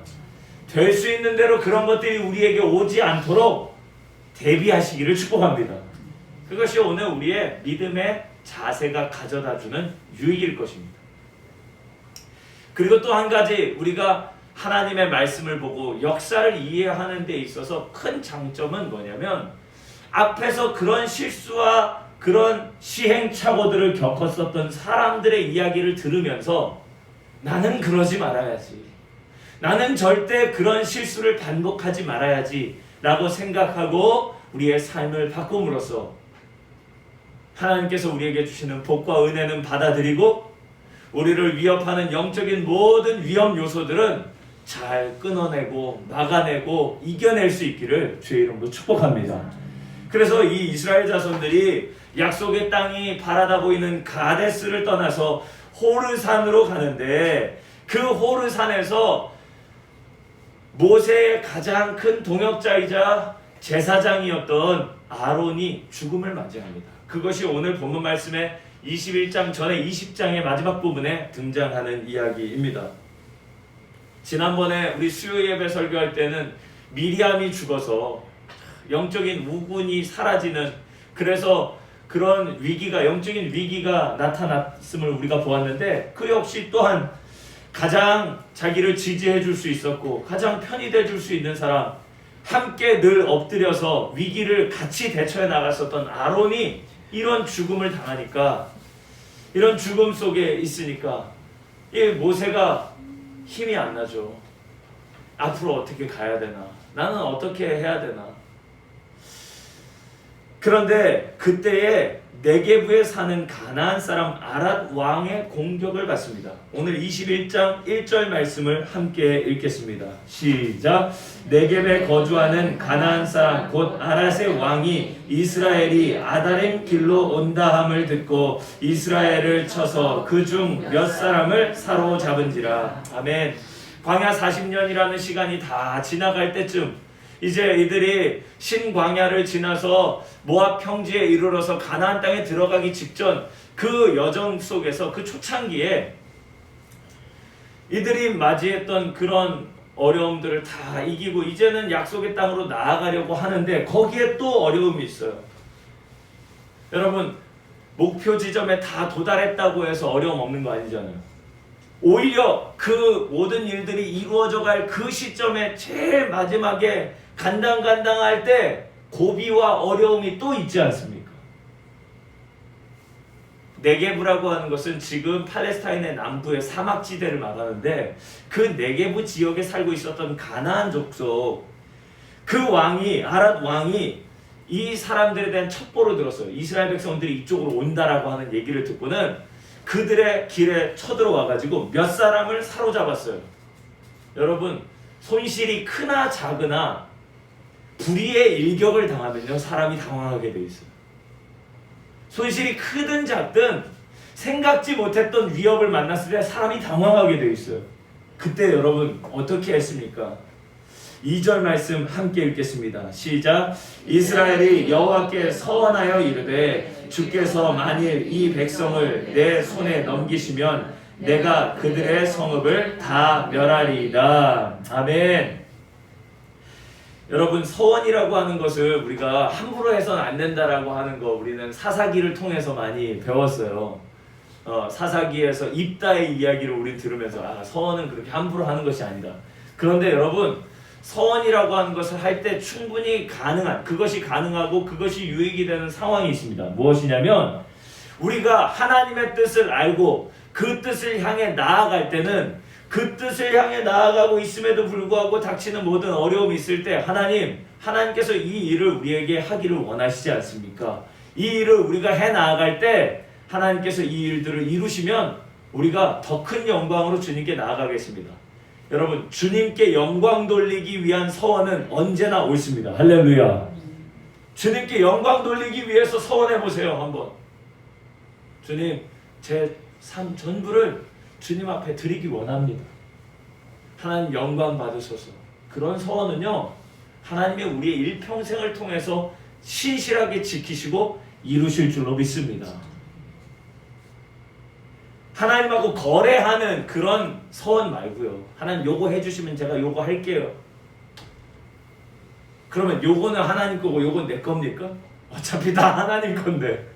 될 수 있는 대로 그런 것들이 우리에게 오지 않도록 대비하시기를 축복합니다. 그것이 오늘 우리의 믿음의 자세가 가져다주는 유익일 것입니다. 그리고 또 한 가지 우리가 하나님의 말씀을 보고 역사를 이해하는 데 있어서 큰 장점은 뭐냐면 앞에서 그런 실수와 그런 시행착오들을 겪었었던 사람들의 이야기를 들으면서 나는 그러지 말아야지, 나는 절대 그런 실수를 반복하지 말아야지 라고 생각하고 우리의 삶을 바꿈으로써 하나님께서 우리에게 주시는 복과 은혜는 받아들이고 우리를 위협하는 영적인 모든 위험 요소들은 잘 끊어내고 막아내고 이겨낼 수 있기를 주의 이름으로 축복합니다. 그래서 이 이스라엘 자손들이 약속의 땅이 바라다 보이는 가데스를 떠나서 호르산으로 가는데 그 호르산에서 모세의 가장 큰 동역자이자 제사장이었던 아론이 죽음을 맞이합니다. 그것이 오늘 본문 말씀의 21장 전에 20장의 마지막 부분에 등장하는 이야기입니다. 지난번에 우리 수요 예배 설교할 때는 미리암이 죽어서 영적인 우군이 사라지는, 그래서 그런 위기가, 영적인 위기가 나타났음을 우리가 보았는데 그 역시 또한 가장 자기를 지지해 줄 수 있었고 가장 편히 돼 줄 수 있는 사람, 함께 늘 엎드려서 위기를 같이 대처해 나갔었던 아론이 이런 죽음을 당하니까, 이런 죽음 속에 있으니까 이 모세가 힘이 안 나죠. 앞으로 어떻게 가야 되나? 나는 어떻게 해야 되나? 그런데 그때에 네게부에 사는 가나안 사람 아랏 왕의 공격을 받습니다. 오늘 21장 1절 말씀을 함께 읽겠습니다. 시작. 네게부에 거주하는 가나안 사람 곧 아랏의 왕이 이스라엘이 아다림 길로 온다함을 듣고 이스라엘을 쳐서 그중 몇 사람을 사로잡은지라. 아멘. 광야 40년이라는 시간이 다 지나갈 때쯤 이제 이들이 신광야를 지나서 모압 평지에 이르러서 가나안 땅에 들어가기 직전 그 여정 속에서 그 초창기에 이들이 맞이했던 그런 어려움들을 다 이기고 이제는 약속의 땅으로 나아가려고 하는데 거기에 또 어려움이 있어요. 여러분, 목표 지점에 다 도달했다고 해서 어려움 없는 거 아니잖아요. 오히려 그 모든 일들이 이루어져 갈 그 시점에 제일 마지막에 간당간당할 때 고비와 어려움이 또 있지 않습니까? 네게부라고 하는 것은 지금 팔레스타인의 남부의 사막지대를 말하는데 그 네게부 지역에 살고 있었던 가나안 족속 그 왕이 아랏 왕이 이 사람들에 대한 첩보를 들었어요. 이스라엘 백성들이 이쪽으로 온다라고 하는 얘기를 듣고는 그들의 길에 쳐들어와 가지고 몇 사람을 사로잡았어요. 여러분, 손실이 크나 작으나 불의의 일격을 당하면요 사람이 당황하게 돼 있어요. 손실이 크든 작든 생각지 못했던 위협을 만났을 때 사람이 당황하게 돼 있어요. 그때 여러분 어떻게 했습니까? 2절 말씀 함께 읽겠습니다. 시작. 이스라엘이 여호와께 서원하여 이르되 주께서 만일 이 백성을 내 손에 넘기시면 내가 그들의 성읍을 다 멸하리이다. 아멘. 여러분, 서원이라고 하는 것을 우리가 함부로 해서는 안 된다라고 하는 거 우리는 사사기를 통해서 많이 배웠어요. 사사기에서 입다의 이야기를 우리 들으면서 서원은 그렇게 함부로 하는 것이 아니다. 그런데 여러분, 서원이라고 하는 것을 할 때 충분히 가능한, 그것이 가능하고 그것이 유익이 되는 상황이 있습니다. 무엇이냐면 우리가 하나님의 뜻을 알고 그 뜻을 향해 나아갈 때는 그 뜻을 향해 나아가고 있음에도 불구하고 닥치는 모든 어려움이 있을 때 하나님께서 이 일을 우리에게 하기를 원하시지 않습니까? 이 일을 우리가 해 나아갈 때 하나님께서 이 일들을 이루시면 우리가 더 큰 영광으로 주님께 나아가겠습니다. 여러분, 주님께 영광 돌리기 위한 서원은 언제나 옳습니다. 할렐루야. 주님께 영광 돌리기 위해서 서원해 보세요. 한번. 주님, 제 삶 전부를 주님 앞에 드리기 원합니다. 하나님 영광 받으소서. 그런 서원은요 하나님의 우리의 일평생을 통해서 신실하게 지키시고 이루실 줄로 믿습니다. 하나님하고 거래하는 그런 서원 말고요. 하나님 요거 해주시면 제가 요거 할게요. 그러면 요거는 하나님 거고 요건 내 겁니까? 어차피 다 하나님 건데.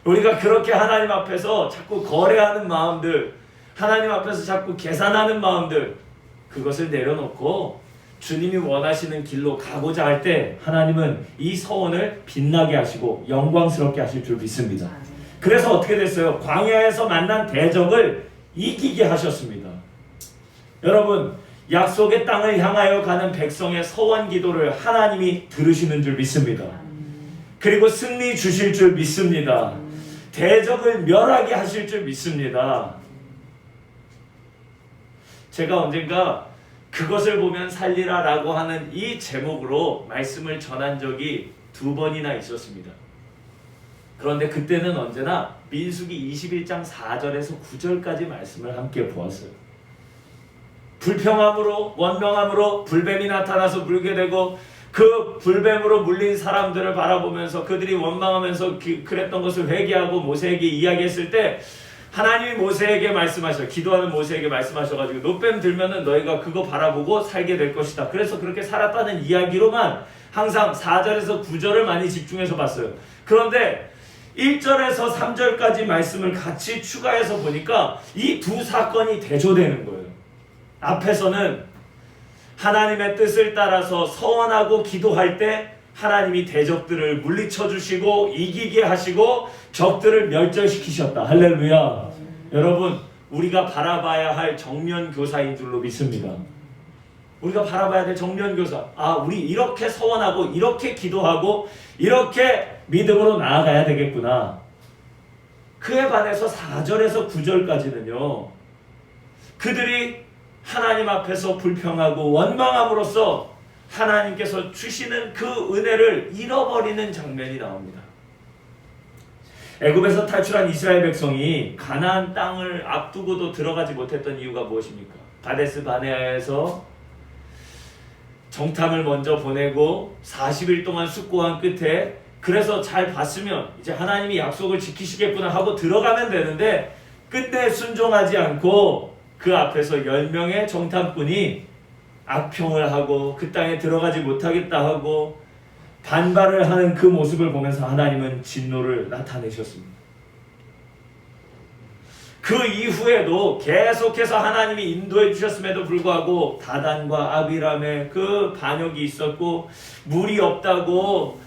우리가 그렇게 하나님 앞에서 자꾸 거래하는 마음들, 하나님 앞에서 자꾸 계산하는 마음들, 그것을 내려놓고 주님이 원하시는 길로 가고자 할 때 하나님은 이 서원을 빛나게 하시고 영광스럽게 하실 줄 믿습니다. 그래서 어떻게 됐어요? 광야에서 만난 대적을 이기게 하셨습니다. 여러분, 약속의 땅을 향하여 가는 백성의 서원 기도를 하나님이 들으시는 줄 믿습니다. 그리고 승리 주실 줄 믿습니다. 대적을 멸하게 하실 줄 믿습니다. 제가 언젠가 그것을 보면 살리라 라고 하는 이 제목으로 말씀을 전한 적이 2번이나 있었습니다. 그런데 그때는 언제나 민수기 21장 4절에서 9절까지 말씀을 함께 보았어요. 불평함으로 원명함으로 불뱀이 나타나서 물게 되고 그 불뱀으로 물린 사람들을 바라보면서 그들이 원망하면서 그랬던 것을 회개하고 모세에게 이야기했을 때 하나님이 모세에게 말씀하셔, 기도하는 모세에게 말씀하셔가지고 노뱀 들면은 너희가 그거 바라보고 살게 될 것이다. 그래서 그렇게 살았다는 이야기로만 항상 4절에서 9절을 많이 집중해서 봤어요. 그런데 1절에서 3절까지 말씀을 같이 추가해서 보니까 이 두 사건이 대조되는 거예요. 앞에서는 하나님의 뜻을 따라서 서원하고 기도할 때 하나님이 대적들을 물리쳐 주시고 이기게 하시고 적들을 멸절시키셨다. 할렐루야. 여러분, 우리가 바라봐야 할 정면교사인 줄로 믿습니다. 우리가 바라봐야 될 정면교사. 우리 이렇게 서원하고 이렇게 기도하고 이렇게 믿음으로 나아가야 되겠구나. 그에 반해서 4절에서 9절까지는요 그들이 하나님 앞에서 불평하고 원망함으로써 하나님께서 주시는 그 은혜를 잃어버리는 장면이 나옵니다. 애굽에서 탈출한 이스라엘 백성이 가나안 땅을 앞두고도 들어가지 못했던 이유가 무엇입니까? 가데스 바네아에서 정탐을 먼저 보내고 40일 동안 숙고한 끝에 그래서 잘 봤으면 이제 하나님이 약속을 지키시겠구나 하고 들어가면 되는데 끝내 순종하지 않고 그 앞에서 10명의 정탐꾼이 악평을 하고 그 땅에 들어가지 못하겠다 하고 반발을 하는 그 모습을 보면서 하나님은 진노를 나타내셨습니다. 그 이후에도 계속해서 하나님이 인도해 주셨음에도 불구하고 다단과 아비람의 그 반역이 있었고 물이 없다고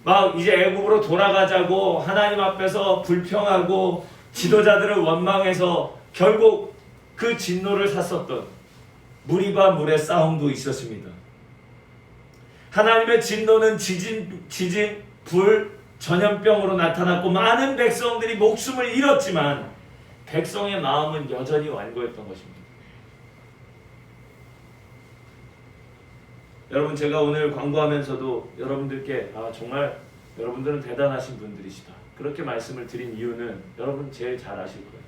막 이제 애굽으로 돌아가자고 하나님 앞에서 불평하고 지도자들을 원망해서 결국 그 진노를 샀었던 물이와 물의 싸움도 있었습니다. 하나님의 진노는 지진, 불, 전염병으로 나타났고 많은 백성들이 목숨을 잃었지만 백성의 마음은 여전히 완고했던 것입니다. 여러분 제가 오늘 광고하면서도 여러분들께 정말 여러분들은 대단하신 분들이시다 그렇게 말씀을 드린 이유는 여러분 제일 잘 아실 거예요.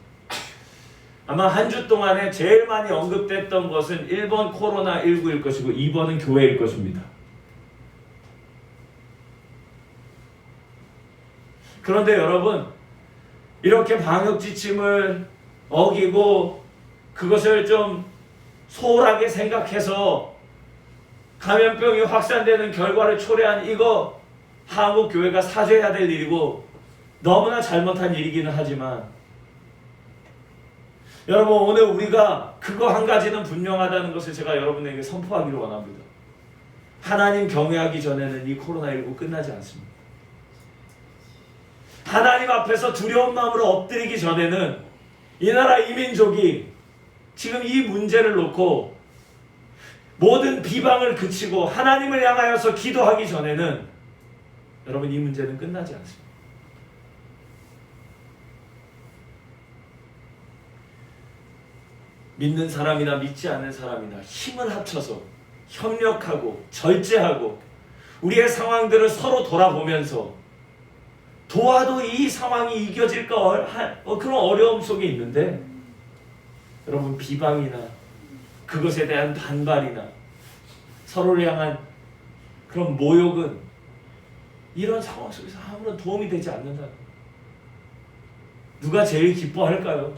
아마 한 주 동안에 제일 많이 언급됐던 것은 1번 코로나19일 것이고 2번은 교회일 것입니다. 그런데 여러분 이렇게 방역 지침을 어기고 그것을 좀 소홀하게 생각해서 감염병이 확산되는 결과를 초래한 이거 한국 교회가 사죄해야 될 일이고 너무나 잘못한 일이기는 하지만 여러분 오늘 우리가 그거 한 가지는 분명하다는 것을 제가 여러분에게 선포하기를 원합니다. 하나님 경외하기 전에는 이 코로나19 끝나지 않습니다. 하나님 앞에서 두려운 마음으로 엎드리기 전에는 이 나라 이 민족이 지금 이 문제를 놓고 모든 비방을 그치고 하나님을 향하여서 기도하기 전에는 여러분 이 문제는 끝나지 않습니다. 믿는 사람이나 믿지 않는 사람이나 힘을 합쳐서 협력하고 절제하고 우리의 상황들을 서로 돌아보면서 도와도 이 상황이 이겨질까 그런 어려움 속에 있는데 여러분 비방이나 그것에 대한 반발이나 서로를 향한 그런 모욕은 이런 상황 속에서 아무런 도움이 되지 않는다. 누가 제일 기뻐할까요?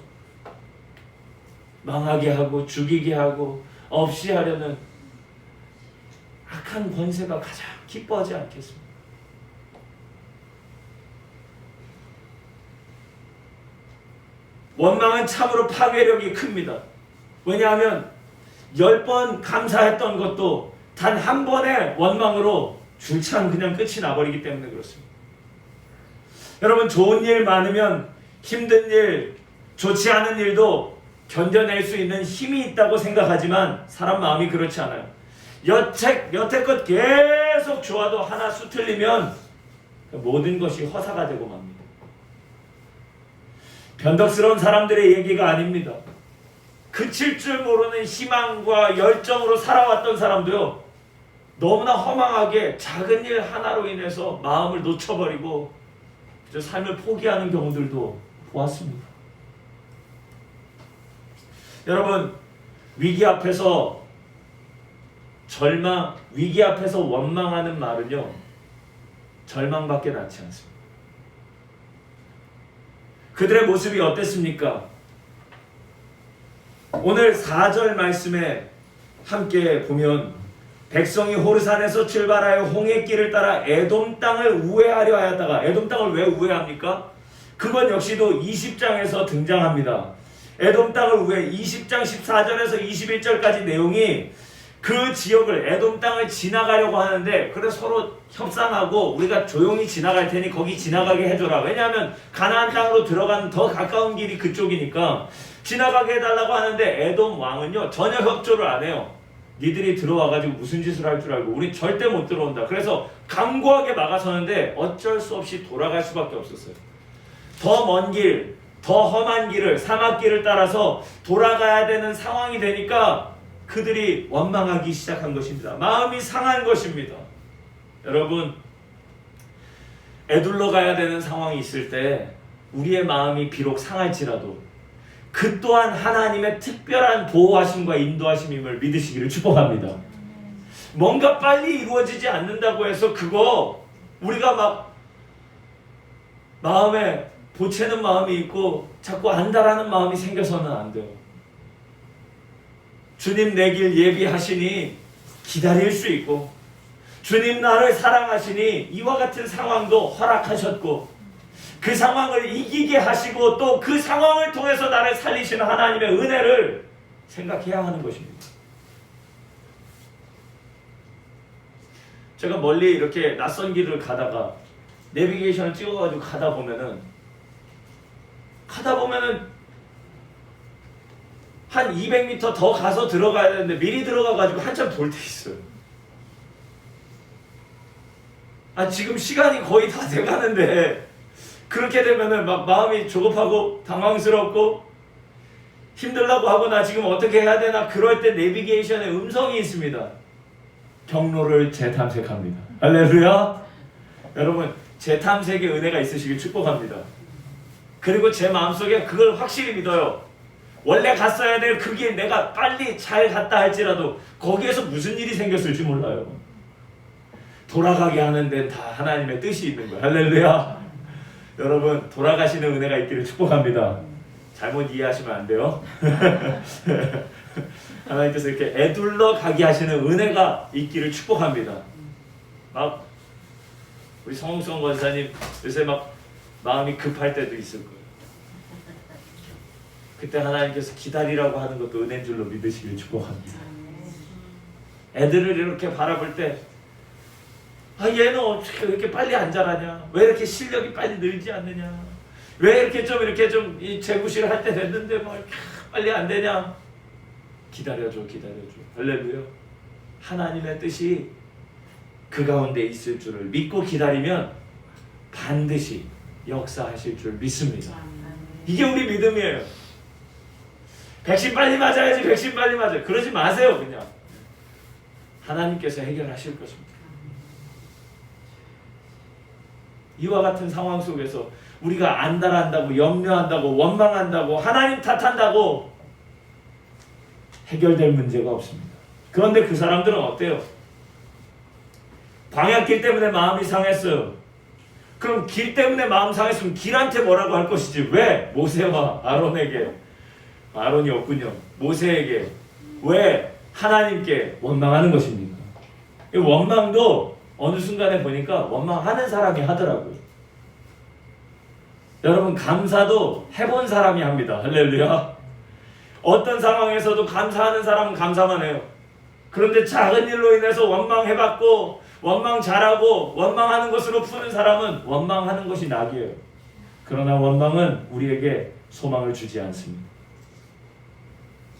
망하게 하고 죽이게 하고 없이 하려는 악한 권세가 가장 기뻐하지 않겠습니까? 원망은 참으로 파괴력이 큽니다. 왜냐하면 10번 감사했던 것도 단 한 번의 원망으로 줄창 그냥 끝이 나버리기 때문에 그렇습니다. 여러분 좋은 일 많으면 힘든 일, 좋지 않은 일도 견뎌낼 수 있는 힘이 있다고 생각하지만 사람 마음이 그렇지 않아요. 여태껏 계속 좋아도 하나 수틀리면 모든 것이 허사가 되고 맙니다. 변덕스러운 사람들의 얘기가 아닙니다. 그칠 줄 모르는 희망과 열정으로 살아왔던 사람도요 너무나 허망하게 작은 일 하나로 인해서 마음을 놓쳐버리고 삶을 포기하는 경우들도 보았습니다. 여러분 위기 앞에서 위기 앞에서 원망하는 말은요 절망밖에 낫지 않습니다. 그들의 모습이 어땠습니까? 오늘 4절 말씀에 함께 보면 백성이 호르산에서 출발하여 홍해길을 따라 에돔 땅을 우회하려 하였다가 에돔 땅을 왜 우회합니까? 그건 역시도 20장에서 등장합니다. 에돔 땅을 우회 20장 14절에서 21절까지 내용이 그 지역을 에돔 땅을 지나가려고 하는데 그래서 서로 협상하고 우리가 조용히 지나갈 테니 거기 지나가게 해줘라. 왜냐하면 가나안 땅으로 들어가는 더 가까운 길이 그쪽이니까 지나가게 해달라고 하는데 에돔 왕은요 전혀 협조를 안 해요. 니들이 들어와가지고 무슨 짓을 할 줄 알고 우리 절대 못 들어온다. 그래서 강고하게 막아서는데 어쩔 수 없이 돌아갈 수밖에 없었어요. 더 먼 길, 더 험한 길을 사막길을 따라서 돌아가야 되는 상황이 되니까 그들이 원망하기 시작한 것입니다. 마음이 상한 것입니다. 여러분 애둘러 가야 되는 상황이 있을 때 우리의 마음이 비록 상할지라도 그 또한 하나님의 특별한 보호하심과 인도하심임을 믿으시기를 축복합니다. 뭔가 빨리 이루어지지 않는다고 해서 그거 우리가 막 마음에 보채는 마음이 있고 자꾸 안다라는 마음이 생겨서는 안 돼요. 주님 내 길 예비하시니 기다릴 수 있고, 주님 나를 사랑하시니 이와 같은 상황도 허락하셨고, 그 상황을 이기게 하시고 또 그 상황을 통해서 나를 살리시는 하나님의 은혜를 생각해야 하는 것입니다. 제가 멀리 이렇게 낯선 길을 가다가 내비게이션을 찍어가지고 가다 보면은 한 200m 더 가서 들어가야 되는데 미리 들어가가지고 한참 돌 때 있어요. 지금 시간이 거의 다 돼가는데 그렇게 되면은 막 마음이 조급하고 당황스럽고 힘들다고 하고 나 지금 어떻게 해야 되나, 그럴 때 내비게이션에 음성이 있습니다. 경로를 재탐색합니다. 할렐루야. 여러분, 재탐색의 은혜가 있으시길 축복합니다. 그리고 제 마음속에 그걸 확실히 믿어요. 원래 갔어야 될 그 길 내가 빨리 잘 갔다 할지라도 거기에서 무슨 일이 생겼을지 몰라요. 돌아가게 하는 데는 다 하나님의 뜻이 있는 거예요. 할렐루야. 여러분, 돌아가시는 은혜가 있기를 축복합니다. 잘못 이해하시면 안 돼요. 하나님께서 이렇게 애둘러 가게 하시는 은혜가 있기를 축복합니다. 막 우리 성웅성 권사님 요새 막 마음이 급할 때도 있을 거예요. 그때 하나님께서 기다리라고 하는 것도 은혜인 줄로 믿으시길 축복합니다. 애들을 이렇게 바라볼 때 얘는 어떻게 이렇게 빨리 안 자라냐? 왜 이렇게 실력이 빨리 늘지 않느냐? 왜 이렇게 좀 이 재구실을 할 때 됐는데 뭐 이렇게 빨리 안 되냐? 기다려줘. 할렐루야. 하나님의 뜻이 그 가운데 있을 줄을 믿고 기다리면 반드시 역사하실 줄 믿습니다. 이게 우리 믿음이에요. 백신 빨리 맞아야지, 백신 빨리 맞아. 그러지 마세요. 그냥 하나님께서 해결하실 것입니다. 이와 같은 상황 속에서 우리가 안달한다고, 염려한다고, 원망한다고, 하나님 탓한다고 해결될 문제가 없습니다. 그런데 그 사람들은 어때요? 광야길 때문에 마음이 상했어요. 그럼 길 때문에 마음 상했으면 길한테 뭐라고 할 것이지 왜 모세와 아론에게, 아론이 없군요, 모세에게 왜 하나님께 원망하는 것입니까? 이 원망도 어느 순간에 보니까 원망하는 사람이 하더라고요. 여러분, 감사도 해본 사람이 합니다. 할렐루야. 어떤 상황에서도 감사하는 사람은 감사만 해요. 그런데 작은 일로 인해서 원망해봤고 원망 잘하고 원망하는 것으로 푸는 사람은 원망하는 것이 낙이에요. 그러나 원망은 우리에게 소망을 주지 않습니다.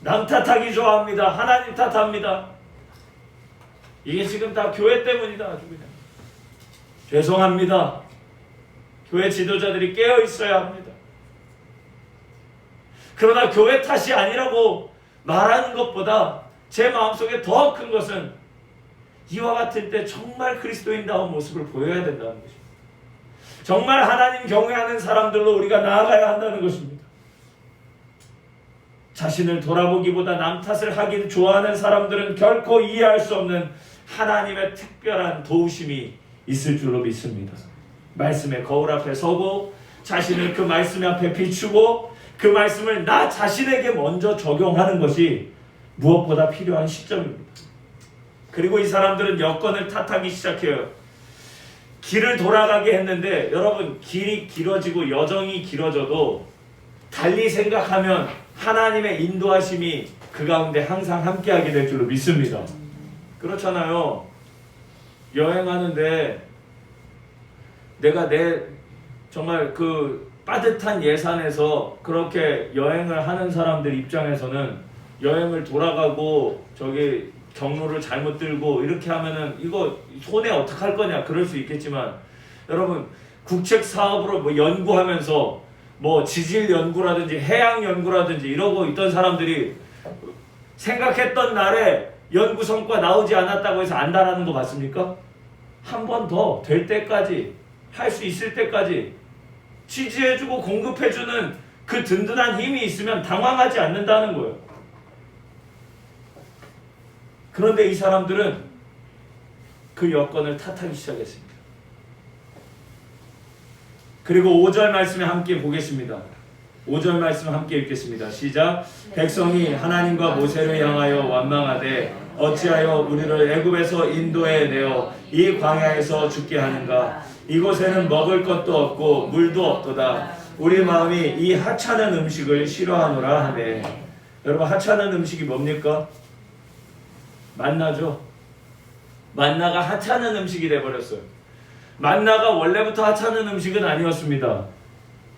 남 탓하기 좋아합니다. 하나님 탓합니다. 이게 지금 다 교회 때문이다. 아주 그냥 죄송합니다. 교회 지도자들이 깨어 있어야 합니다. 그러나 교회 탓이 아니라고 말하는 것보다 제 마음속에 더 큰 것은 이와 같을 때 정말 그리스도인다운 모습을 보여야 된다는 것입니다. 정말 하나님 경외하는 사람들로 우리가 나아가야 한다는 것입니다. 자신을 돌아보기보다 남 탓을 하기를 좋아하는 사람들은 결코 이해할 수 없는 하나님의 특별한 도우심이 있을 줄로 믿습니다. 말씀의 거울 앞에 서고 자신을 그 말씀 앞에 비추고 그 말씀을 나 자신에게 먼저 적용하는 것이 무엇보다 필요한 시점입니다. 그리고 이 사람들은 여건을 탓하기 시작해요. 길을 돌아가게 했는데 여러분, 길이 길어지고 여정이 길어져도 달리 생각하면 하나님의 인도하심이 그 가운데 항상 함께하게 될 줄로 믿습니다. 그렇잖아요. 여행하는데 내가 정말 그 빠듯한 예산에서 그렇게 여행을 하는 사람들 입장에서는 여행을 돌아가고 저기 경로를 잘못 들고 이렇게 하면은 이거 손해 어떡할 거냐 그럴 수 있겠지만, 여러분, 국책 사업으로 뭐 연구하면서 뭐 지질 연구라든지 해양 연구라든지 이러고 있던 사람들이 생각했던 날에 연구 성과 나오지 않았다고 해서 안달하는 거 맞습니까? 한 번 더 될 때까지, 할 수 있을 때까지 지지해주고 공급해주는 그 든든한 힘이 있으면 당황하지 않는다는 거예요. 그런데 이 사람들은 그 여건을 탓하기 시작했습니다. 그리고 5절 말씀에 함께 보겠습니다. 5절 말씀 함께 읽겠습니다. 시작. 백성이 하나님과 모세를 향하여 원망하되 어찌하여 우리를 애굽에서 인도해 내어 이 광야에서 죽게 하는가. 이곳에는 먹을 것도 없고 물도 없도다. 우리 마음이 이 하찮은 음식을 싫어하노라 하네. 여러분, 하찮은 음식이 뭡니까? 만나죠. 만나가 하찮은 음식이 되어버렸어요. 만나가 원래부터 하찮은 음식은 아니었습니다.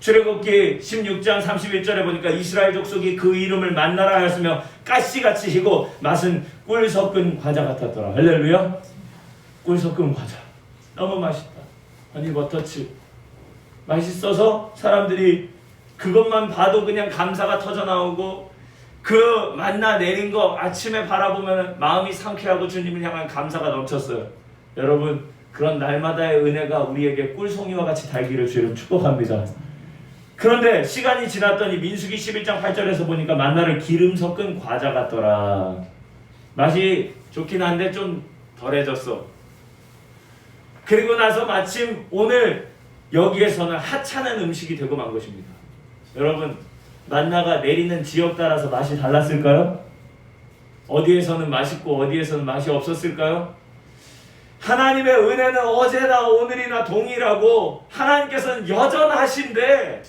출애굽기 16장 31절에 보니까 이스라엘 족속이 그 이름을 만나라 하였으며 가시같이 희고 맛은 꿀 섞은 과자 같았더라. 할렐루야. 꿀 섞은 과자 너무 맛있다. 허니버터칩 맛있어서 사람들이 그것만 봐도 그냥 감사가 터져나오고, 그 만나 내린 거 아침에 바라보면 마음이 상쾌하고 주님을 향한 감사가 넘쳤어요. 여러분, 그런 날마다의 은혜가 우리에게 꿀송이와 같이 달기를 주님 축복합니다. 그런데 시간이 지났더니 민수기 11장 8절에서 보니까 만나를 기름 섞은 과자 같더라. 맛이 좋긴 한데 좀 덜해졌어. 그리고 나서 마침 오늘 여기에서는 하찮은 음식이 되고 만 것입니다. 여러분, 만나가 내리는 지역 따라서 맛이 달랐을까요? 어디에서는 맛있고 어디에서는 맛이 없었을까요? 하나님의 은혜는 어제나 오늘이나 동일하고 하나님께서는 여전하신데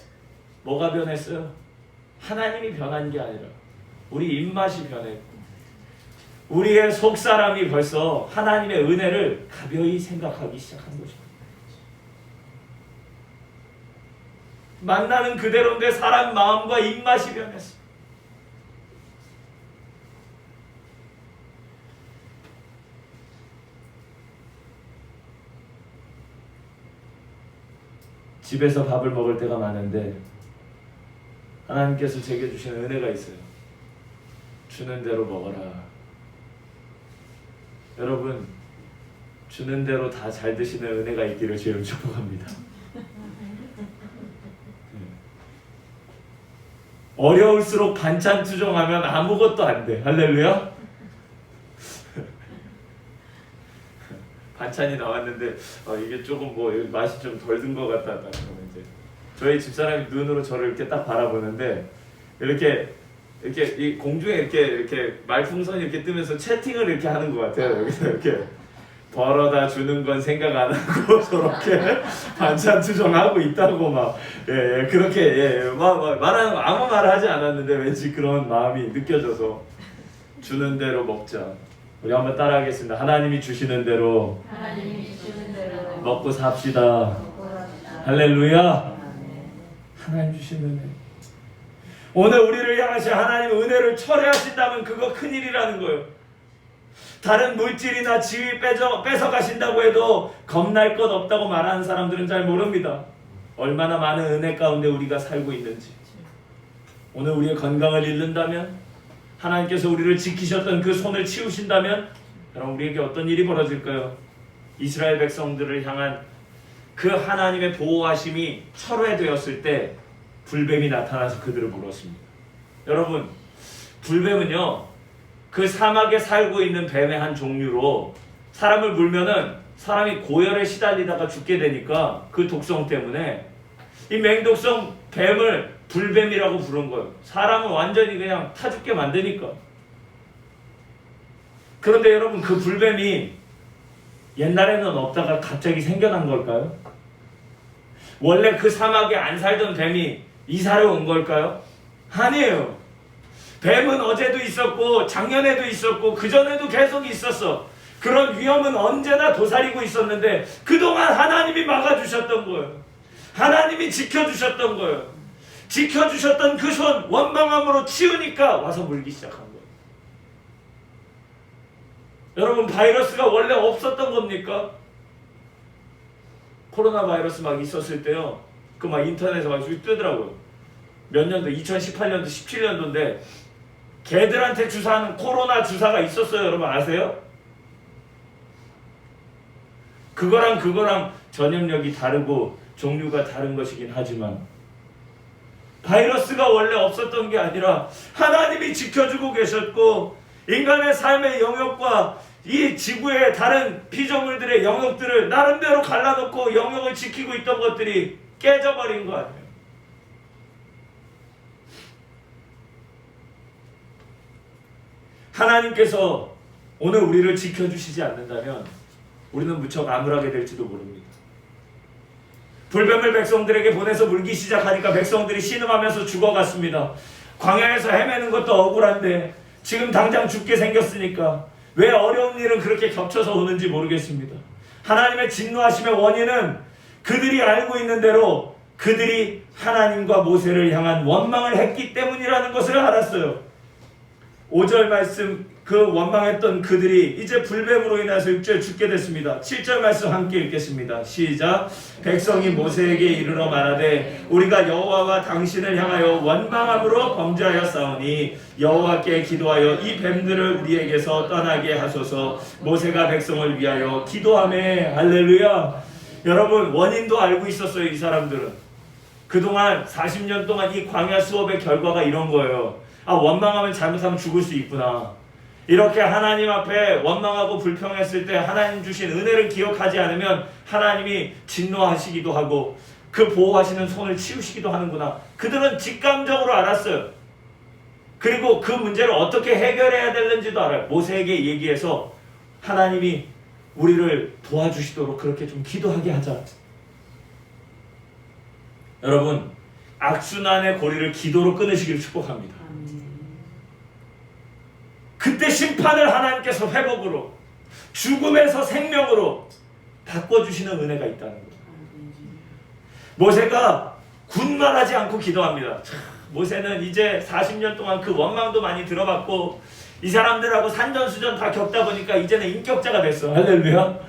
뭐가 변했어요? 하나님이 변한 게 아니라 우리 입맛이 변했고, 우리의 속사람이 벌써 하나님의 은혜를 가벼이 생각하기 시작한 것입니다. 만나는 그대로인데 사람 마음과 입맛이 변했어. 집에서 밥을 먹을 때가 많은데 하나님께서 제게 주시는 은혜가 있어요. 주는 대로 먹어라. 여러분, 주는 대로 다 잘 드시는 은혜가 있기를 주님 축복합니다. 어려울수록 반찬 투정하면 아무것도 안 돼. 할렐루야. 반찬이 나왔는데 이게 조금 뭐 맛이 좀 덜 든 것 같다. 그러면 이제 저희 집사람이 눈으로 저를 이렇게 딱 바라보는데 이렇게 이 공중에 이렇게 말풍선이 이렇게 뜨면서 채팅을 이렇게 하는 것 같아요. 여기서 이렇게 벌어다 주는 건 생각 안 하고 저렇게 반찬 투정하고 있다고 막 그렇게 말하는 거 아무 말 하지 않았는데 왠지 그런 마음이 느껴져서 주는 대로 먹자. 우리 한번 따라하겠습니다. 하나님이 주시는 대로 먹고 삽시다. 할렐루야. 하나님 주시는 은혜. 오늘 우리를 향하신 하나님 은혜를 철회하신다면 그거 큰일이라는 거예요. 다른 물질이나 지위 뺏어가신다고 해도 겁날 것 없다고 말하는 사람들은 잘 모릅니다. 얼마나 많은 은혜 가운데 우리가 살고 있는지. 오늘 우리의 건강을 잃는다면, 하나님께서 우리를 지키셨던 그 손을 치우신다면, 그럼 우리에게 어떤 일이 벌어질까요? 이스라엘 백성들을 향한 그 하나님의 보호하심이 철회되었을 때 불뱀이 나타나서 그들을 물었습니다. 여러분, 불뱀은요, 그 사막에 살고 있는 뱀의 한 종류로 사람을 물면은 사람이 고열에 시달리다가 죽게 되니까 그 독성 때문에 이 맹독성 뱀을 불뱀이라고 부른 거예요. 사람을 완전히 그냥 타 죽게 만드니까. 그런데 여러분, 그 불뱀이 옛날에는 없다가 갑자기 생겨난 걸까요? 원래 그 사막에 안 살던 뱀이 이사를 온 걸까요? 아니에요. 뱀은 어제도 있었고 작년에도 있었고 그전에도 계속 있었어. 그런 위험은 언제나 도사리고 있었는데 그동안 하나님이 막아주셨던 거예요. 하나님이 지켜주셨던 거예요. 지켜주셨던 그 손 원망함으로 치우니까 와서 물기 시작한 거예요. 여러분, 바이러스가 원래 없었던 겁니까? 코로나 바이러스 막 있었을 때요, 그 막 인터넷에 막 뜨더라고요. 몇 년도, 2018년도 17년도인데 개들한테 주사하는 코로나 주사가 있었어요. 여러분 아세요? 그거랑 전염력이 다르고 종류가 다른 것이긴 하지만 바이러스가 원래 없었던 게 아니라 하나님이 지켜주고 계셨고 인간의 삶의 영역과 이 지구의 다른 피조물들의 영역들을 나름대로 갈라놓고 영역을 지키고 있던 것들이 깨져버린 거 아니에요. 하나님께서 오늘 우리를 지켜주시지 않는다면 우리는 무척 암울하게 될지도 모릅니다. 불뱀을 백성들에게 보내서 물기 시작하니까 백성들이 신음하면서 죽어갔습니다. 광야에서 헤매는 것도 억울한데 지금 당장 죽게 생겼으니까 왜 어려운 일은 그렇게 겹쳐서 오는지 모르겠습니다. 하나님의 진노하심의 원인은 그들이 알고 있는 대로 그들이 하나님과 모세를 향한 원망을 했기 때문이라는 것을 알았어요. 5절 말씀, 그 원망했던 그들이 이제 불뱀으로 인해서 6절에 죽게 됐습니다. 7절 말씀 함께 읽겠습니다. 시작. 백성이 모세에게 이르러 말하되 우리가 여호와와 당신을 향하여 원망함으로 범죄하였사오니 여호와께 기도하여 이 뱀들을 우리에게서 떠나게 하소서. 모세가 백성을 위하여 기도하매. 할렐루야. 여러분, 원인도 알고 있었어요. 이 사람들은 그동안 40년 동안 이 광야 수업의 결과가 이런 거예요. 아, 원망하면 잘못하면 죽을 수 있구나. 이렇게 하나님 앞에 원망하고 불평했을 때 하나님 주신 은혜를 기억하지 않으면 하나님이 진노하시기도 하고 그 보호하시는 손을 치우시기도 하는구나. 그들은 직감적으로 알았어요. 그리고 그 문제를 어떻게 해결해야 되는지도 알아요. 모세에게 얘기해서 하나님이 우리를 도와주시도록 그렇게 좀 기도하게 하자. 여러분, 악순환의 고리를 기도로 끊으시기를 축복합니다. 그때 심판을 하나님께서 회복으로, 죽음에서 생명으로 바꿔주시는 은혜가 있다는 거예요. 모세가 군말하지 않고 기도합니다. 모세는 이제 40년 동안 그 원망도 많이 들어봤고 이 사람들하고 산전수전 다 겪다 보니까 이제는 인격자가 됐어. 할렐루야.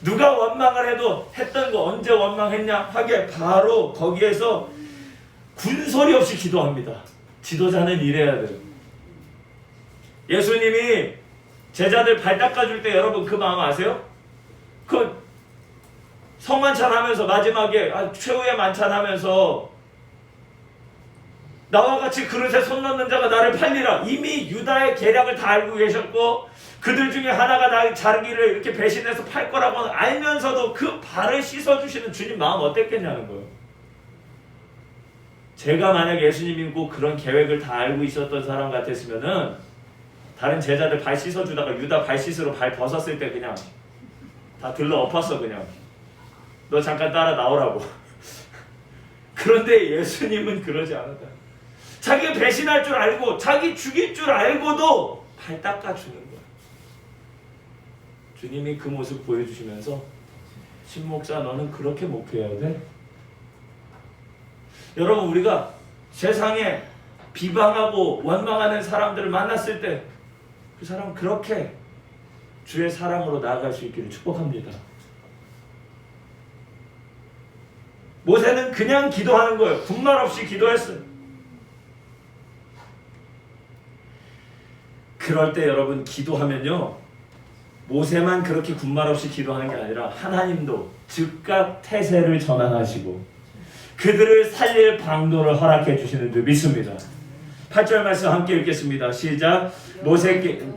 누가 원망을 해도 했던 거 언제 원망했냐 하게 바로 거기에서 군소리 없이 기도합니다. 지도자는 이래야 돼요. 예수님이 제자들 발 닦아줄 때 여러분 그 마음 아세요? 그 성만찬 하면서 마지막에 최후의 만찬 하면서 나와 같이 그릇에 손 넣는 자가 나를 팔리라. 이미 유다의 계략을 다 알고 계셨고 그들 중에 하나가 나의 자르기를 이렇게 배신해서 팔 거라고 알면서도 그 발을 씻어주시는 주님 마음 어땠겠냐는 거예요. 제가 만약 예수님이고 그런 계획을 다 알고 있었던 사람 같았으면은 다른 제자들 발 씻어주다가 유다 발 씻으러 발 벗었을 때 그냥 다 들러 엎었어. 그냥 너 잠깐 따라 나오라고. 그런데 예수님은 그러지 않았다. 자기가 배신할 줄 알고 자기 죽일 줄 알고도 발 닦아주는 거야. 주님이 그 모습 보여주시면서 신목사 너는 그렇게 목회해야 돼? 여러분, 우리가 세상에 비방하고 원망하는 사람들을 만났을 때 그 사람은 그렇게 주의 사랑으로 나아갈 수 있기를 축복합니다. 모세는 그냥 기도하는 거예요. 군말 없이 기도했어요. 그럴 때 여러분, 기도하면요, 모세만 그렇게 군말 없이 기도하는 게 아니라 하나님도 즉각 태세를 전환하시고 그들을 살릴 방도를 허락해 주시는 줄 믿습니다. 8절 말씀 함께 읽겠습니다. 시작.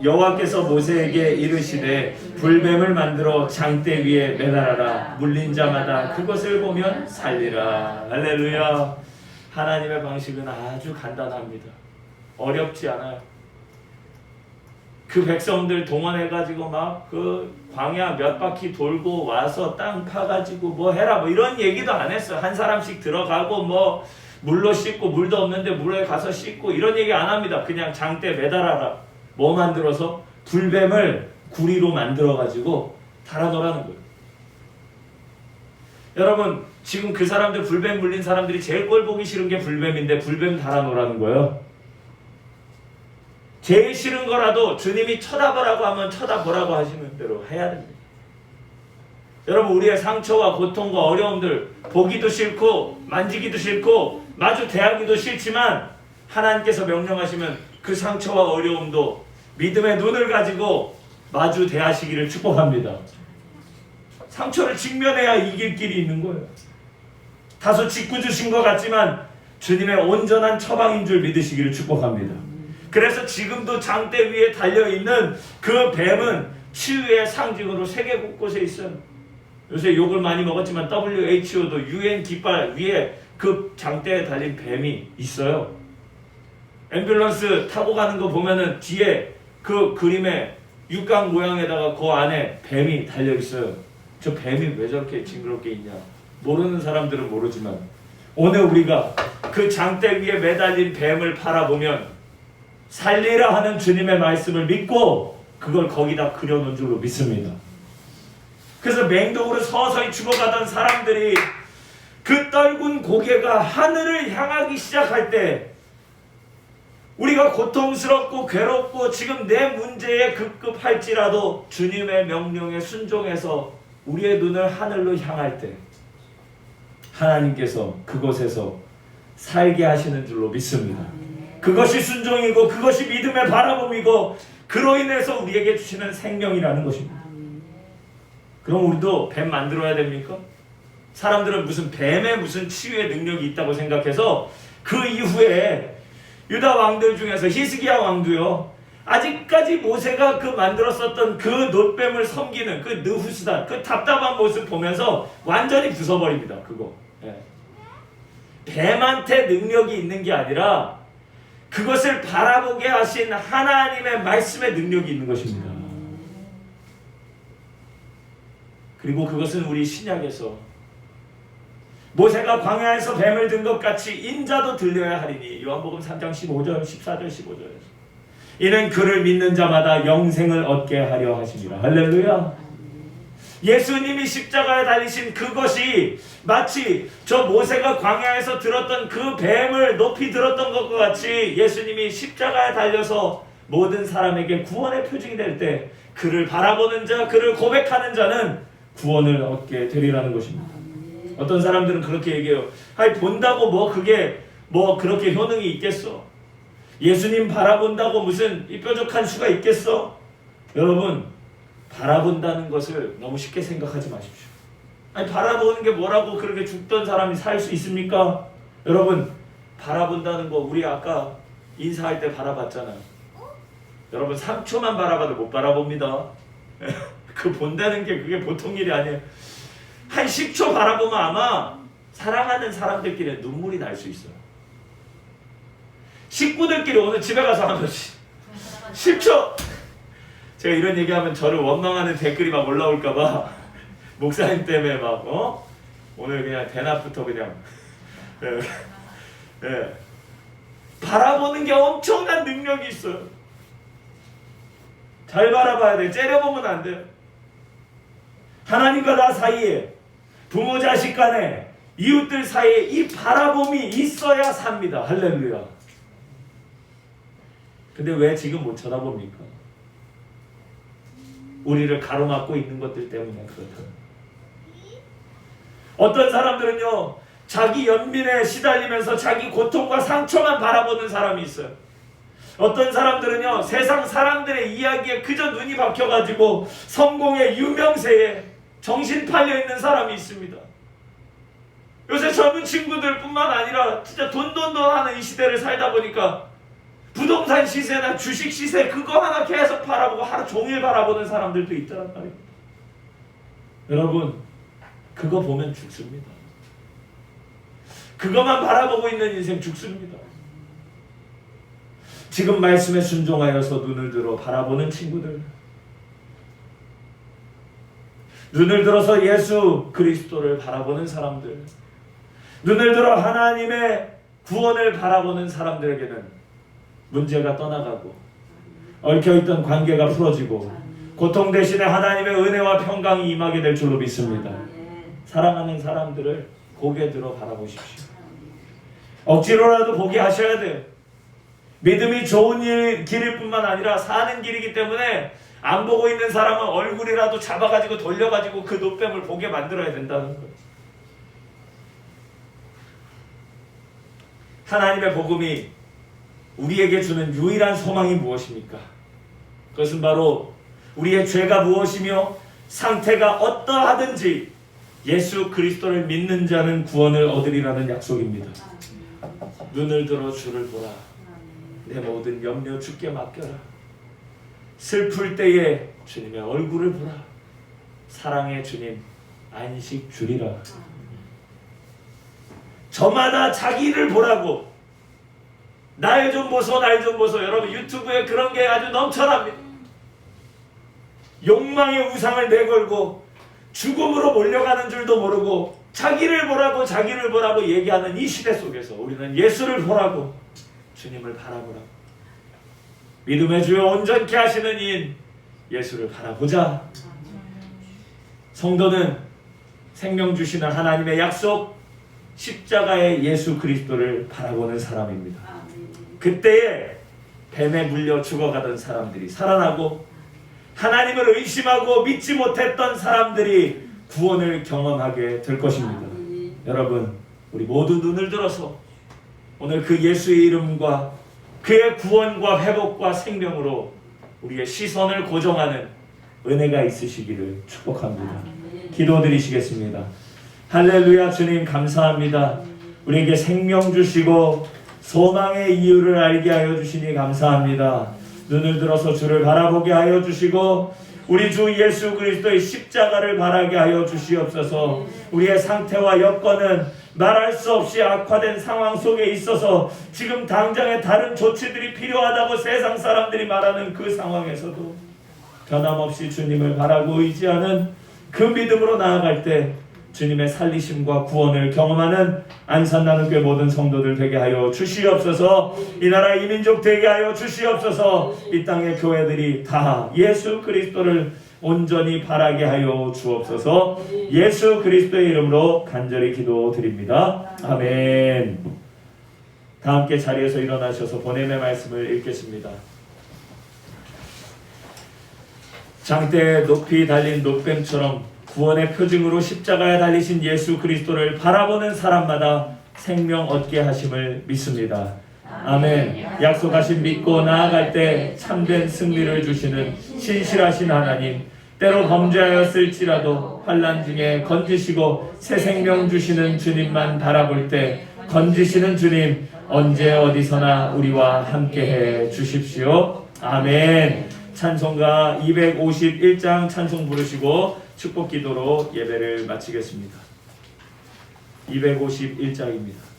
여호와께서 모세에게 이르시되 불뱀을 만들어 장대 위에 매달아라. 물린 자마다 그것을 보면 살리라. 할렐루야. 하나님의 방식은 아주 간단합니다. 어렵지 않아요. 그 백성들 동원해가지고 막 그 광야 몇 바퀴 돌고 와서 땅 파가지고 뭐 해라 뭐 이런 얘기도 안 했어. 한 사람씩 들어가고 뭐 물로 씻고 물도 없는데 물에 가서 씻고 이런 얘기 안 합니다. 그냥 장대 매달아라. 뭐 만들어서? 불뱀을 구리로 만들어가지고 달아놓으라는 거예요. 여러분, 지금 그 사람들 불뱀 물린 사람들이 제일 꼴 보기 싫은 게 불뱀인데 불뱀 달아놓으라는 거예요. 제일 싫은 거라도 주님이 쳐다보라고 하면 쳐다보라고 하시는 대로 해야 됩니다. 여러분, 우리의 상처와 고통과 어려움들 보기도 싫고 만지기도 싫고 마주 대하기도 싫지만 하나님께서 명령하시면 그 상처와 어려움도 믿음의 눈을 가지고 마주 대하시기를 축복합니다. 상처를 직면해야 이길 길이 있는 거예요. 다소 짓궂으신 것 같지만 주님의 온전한 처방인 줄 믿으시기를 축복합니다. 그래서 지금도 장대 위에 달려있는 그 뱀은 치유의 상징으로 세계 곳곳에 있어요. 요새 욕을 많이 먹었지만 WHO도 UN 깃발 위에 그 장대에 달린 뱀이 있어요. 앰뷸런스 타고 가는 거 보면은 뒤에 그 그림에 육각 모양에다가 그 안에 뱀이 달려 있어요. 저 뱀이 왜 저렇게 징그럽게 있냐? 모르는 사람들은 모르지만 오늘 우리가 그 장대 위에 매달린 뱀을 바라보면 살리라 하는 주님의 말씀을 믿고 그걸 거기다 그려놓은 줄로 믿습니다. 그래서 맹독으로 서서히 죽어가던 사람들이 그 떨군 고개가 하늘을 향하기 시작할 때 우리가 고통스럽고 괴롭고 지금 내 문제에 급급할지라도 주님의 명령에 순종해서 우리의 눈을 하늘로 향할 때 하나님께서 그곳에서 살게 하시는 줄로 믿습니다. 그것이 순종이고 그것이 믿음의 바라봄이고 그로 인해서 우리에게 주시는 생명이라는 것입니다. 그럼 우리도 뱀 만들어야 됩니까? 사람들은 무슨 뱀에 무슨 치유의 능력이 있다고 생각해서 그 이후에 유다 왕들 중에서 히스기야 왕도요, 아직까지 모세가 그 만들었었던 그 놋뱀을 섬기는 그 느후스단, 그 답답한 모습 보면서 완전히 부숴버립니다. 그거. 예. 뱀한테 능력이 있는 게 아니라 그것을 바라보게 하신 하나님의 말씀의 능력이 있는 것입니다. 그리고 그것은 우리 신약에서 모세가 광야에서 뱀을 든 것 같이 인자도 들려야 하리니 요한복음 3장 15절 14절 15절에서 이는 그를 믿는 자마다 영생을 얻게 하려 하심이라. 할렐루야. 예수님이 십자가에 달리신 그것이 마치 저 모세가 광야에서 들었던 그 뱀을 높이 들었던 것과 같이 예수님이 십자가에 달려서 모든 사람에게 구원의 표징이 될 때 그를 바라보는 자, 그를 고백하는 자는 구원을 얻게 되리라는 것입니다. 어떤 사람들은 그렇게 얘기해요. 아니 본다고 그게 그렇게 효능이 있겠어? 예수님 바라본다고 무슨 이 뾰족한 수가 있겠어? 여러분, 바라본다는 것을 너무 쉽게 생각하지 마십시오. 아니 바라보는 게 뭐라고 그렇게 죽던 사람이 살 수 있습니까? 여러분, 바라본다는 거 우리 아까 인사할 때 바라봤잖아요. 여러분 3초만 바라봐도 못 바라봅니다. 그 본다는 게 그게 보통 일이 아니에요. 한 10초 바라보면 아마 사랑하는 사람들끼리 눈물이 날 수 있어요. 식구들끼리 오늘 집에 가서 한 번씩 10초. 제가 이런 얘기하면 저를 원망하는 댓글이 막 올라올까봐 목사님 때문에 오늘 그냥 대낮부터 그냥 바라보는 게 엄청난 능력이 있어요. 잘 바라봐야 돼. 째려보면 안 돼요. 하나님과 나 사이에, 부모 자식 간에, 이웃들 사이에 이 바라봄이 있어야 삽니다. 할렐루야. 근데 왜 지금 못 쳐다봅니까? 우리를 가로막고 있는 것들 때문에 그렇다. 어떤 사람들은요, 자기 연민에 시달리면서 자기 고통과 상처만 바라보는 사람이 있어요. 어떤 사람들은요, 세상 사람들의 이야기에 그저 눈이 박혀가지고 성공의 유명세에 정신 팔려 있는 사람이 있습니다. 요새 젊은 친구들 뿐만 아니라 진짜 돈 하는 이 시대를 살다 보니까 부동산 시세나 주식 시세 그거 하나 계속 바라보고 하루 종일 바라보는 사람들도 있더란 말이에요. 여러분, 그거 보면 죽습니다. 그것만 바라보고 있는 인생 죽습니다. 지금 말씀에 순종하여서 눈을 들어 바라보는 친구들, 눈을 들어서 예수 그리스도를 바라보는 사람들, 눈을 들어 하나님의 구원을 바라보는 사람들에게는 문제가 떠나가고 얽혀있던 관계가 풀어지고 고통 대신에 하나님의 은혜와 평강이 임하게 될 줄로 믿습니다. 사랑하는 사람들을 고개 들어 바라보십시오. 억지로라도 보게 하셔야 돼요. 믿음이 좋은 길일 뿐만 아니라 사는 길이기 때문에 안 보고 있는 사람은 얼굴이라도 잡아가지고 돌려가지고 그 놋뱀을 보게 만들어야 된다는 거예요. 하나님의 복음이 우리에게 주는 유일한 소망이 무엇입니까? 그것은 바로 우리의 죄가 무엇이며 상태가 어떠하든지 예수 그리스도를 믿는 자는 구원을 얻으리라는 약속입니다. 눈을 들어 주를 보라. 내 모든 염려 주께 맡겨라. 슬플 때에 주님의 얼굴을 보라. 사랑의 주님 안식 주리라. 저마다 자기를 보라고. 날 좀 보소, 날 좀 보소. 여러분 유튜브에 그런 게 아주 넘쳐납니다. 욕망의 우상을 내걸고 죽음으로 몰려가는 줄도 모르고 자기를 보라고 자기를 보라고 얘기하는 이 시대 속에서 우리는 예수를 보라고, 주님을 바라보라고, 믿음의 주여 온전케 하시는 이인 예수를 바라보자. 성도는 생명 주시는 하나님의 약속 십자가의 예수 그리스도를 바라보는 사람입니다. 그때에 뱀에 물려 죽어가던 사람들이 살아나고 하나님을 의심하고 믿지 못했던 사람들이 구원을 경험하게 될 것입니다. 여러분 우리 모두 눈을 들어서 오늘 그 예수의 이름과 그의 구원과 회복과 생명으로 우리의 시선을 고정하는 은혜가 있으시기를 축복합니다. 기도드리시겠습니다. 할렐루야. 주님 감사합니다. 우리에게 생명 주시고 소망의 이유를 알게 하여 주시니 감사합니다. 눈을 들어서 주를 바라보게 하여 주시고 우리 주 예수 그리스도의 십자가를 바라게 하여 주시옵소서. 우리의 상태와 여건은 말할 수 없이 악화된 상황 속에 있어서 지금 당장에 다른 조치들이 필요하다고 세상 사람들이 말하는 그 상황에서도 변함없이 주님을 바라고 의지하는 그 믿음으로 나아갈 때 주님의 살리심과 구원을 경험하는 안산나눔교회 모든 성도들 되게 하여 주시옵소서. 이 나라 이 민족 되게 하여 주시옵소서. 이 땅의 교회들이 다 예수 그리스도를 온전히 바라게 하여 주옵소서. 예수 그리스도의 이름으로 간절히 기도드립니다. 아멘. 다 함께 자리에서 일어나셔서 본인의 말씀을 읽겠습니다. 장대에 높이 달린 놋뱀처럼 구원의 표징으로 십자가에 달리신 예수 그리스도를 바라보는 사람마다 생명 얻게 하심을 믿습니다. 아멘. 약속하신 믿고 나아갈 때 참된 승리를 주시는 신실하신 하나님, 때로 범죄하였을지라도 환난 중에 건지시고 새 생명 주시는 주님만 바라볼 때 건지시는 주님 언제 어디서나 우리와 함께해 주십시오. 아멘. 찬송가 251장 찬송 부르시고 축복기도로 예배를 마치겠습니다. 251장입니다.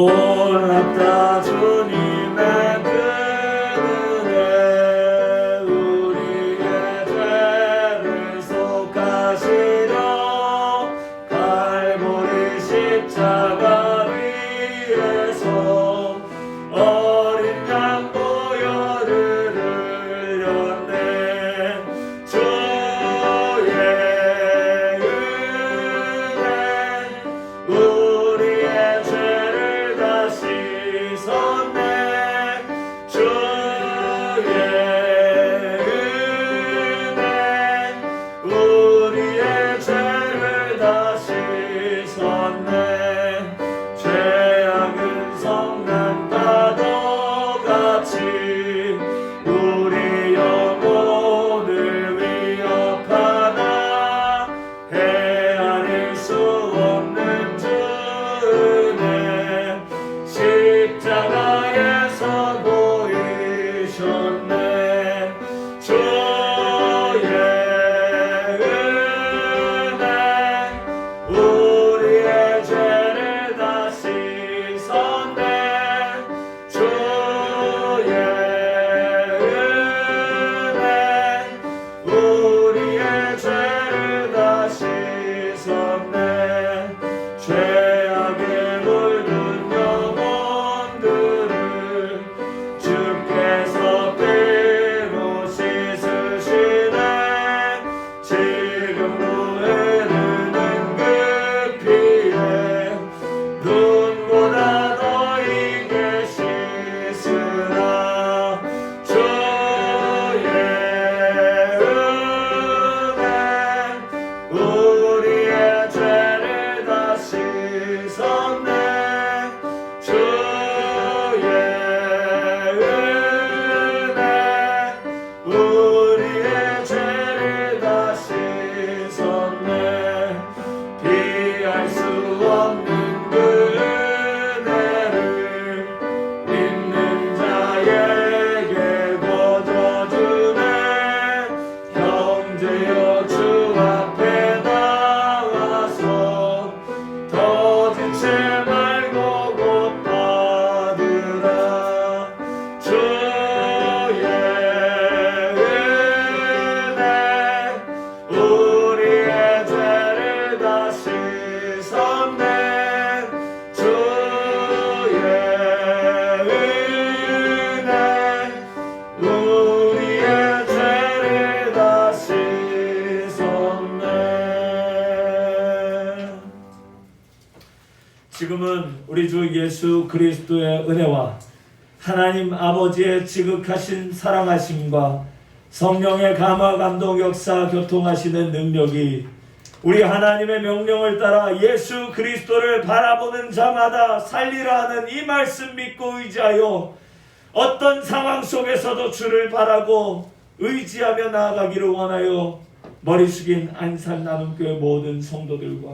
놀랍다 주님의 그 은혜, 우리의 죄를 속하시려 갈보리 십자가 위에서 어린 양 보혈을 흘렸네. 주의 은혜 우리의 죄를 다 씻었네. 주의 은혜 우리의 죄를 다 씻었네. 죄악은 성난 파도같이 우리 영혼을 위협하나 헤아릴 수 없는 주 은혜 십자가에서 보이셨네. 주의 은혜 우리의 죄를 다 씻었네. 주의 예수 그리스도의 은혜와 하나님 아버지의 지극하신 사랑하심과 성령의 감화 감동 역사 교통하시는 능력이 우리 하나님의 명령을 따라 예수 그리스도를 바라보는 자마다 살리라 하는 이 말씀 믿고 의지하여 어떤 상황 속에서도 주를 바라고 의지하며 나아가기를 원하여 머리 숙인 안산 나눔교회 모든 성도들과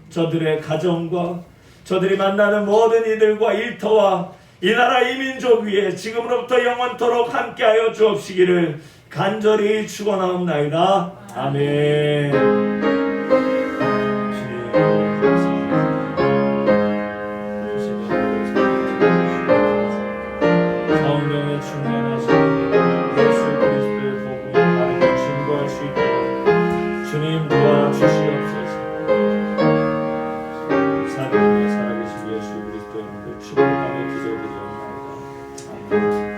저들의 가정과 저들이 만나는 모든 이들과 일터와 이 나라 이 민족 위에 지금으로부터 영원토록 함께하여 주옵시기를 간절히 축원하옵나이다. 아멘. 성령의 충만하신 예수 그리스도의 복음을 바르게 증거할 수 있도록 주님 도와주시옵소서. 살아계신 살아계신 예수 그리스도의 이름으로 축복하며 기도드리옵나이다. 아멘.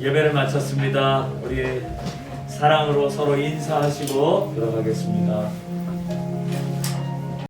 예배를 마쳤습니다. 우리 사랑으로 서로 인사하시고 들어가겠습니다.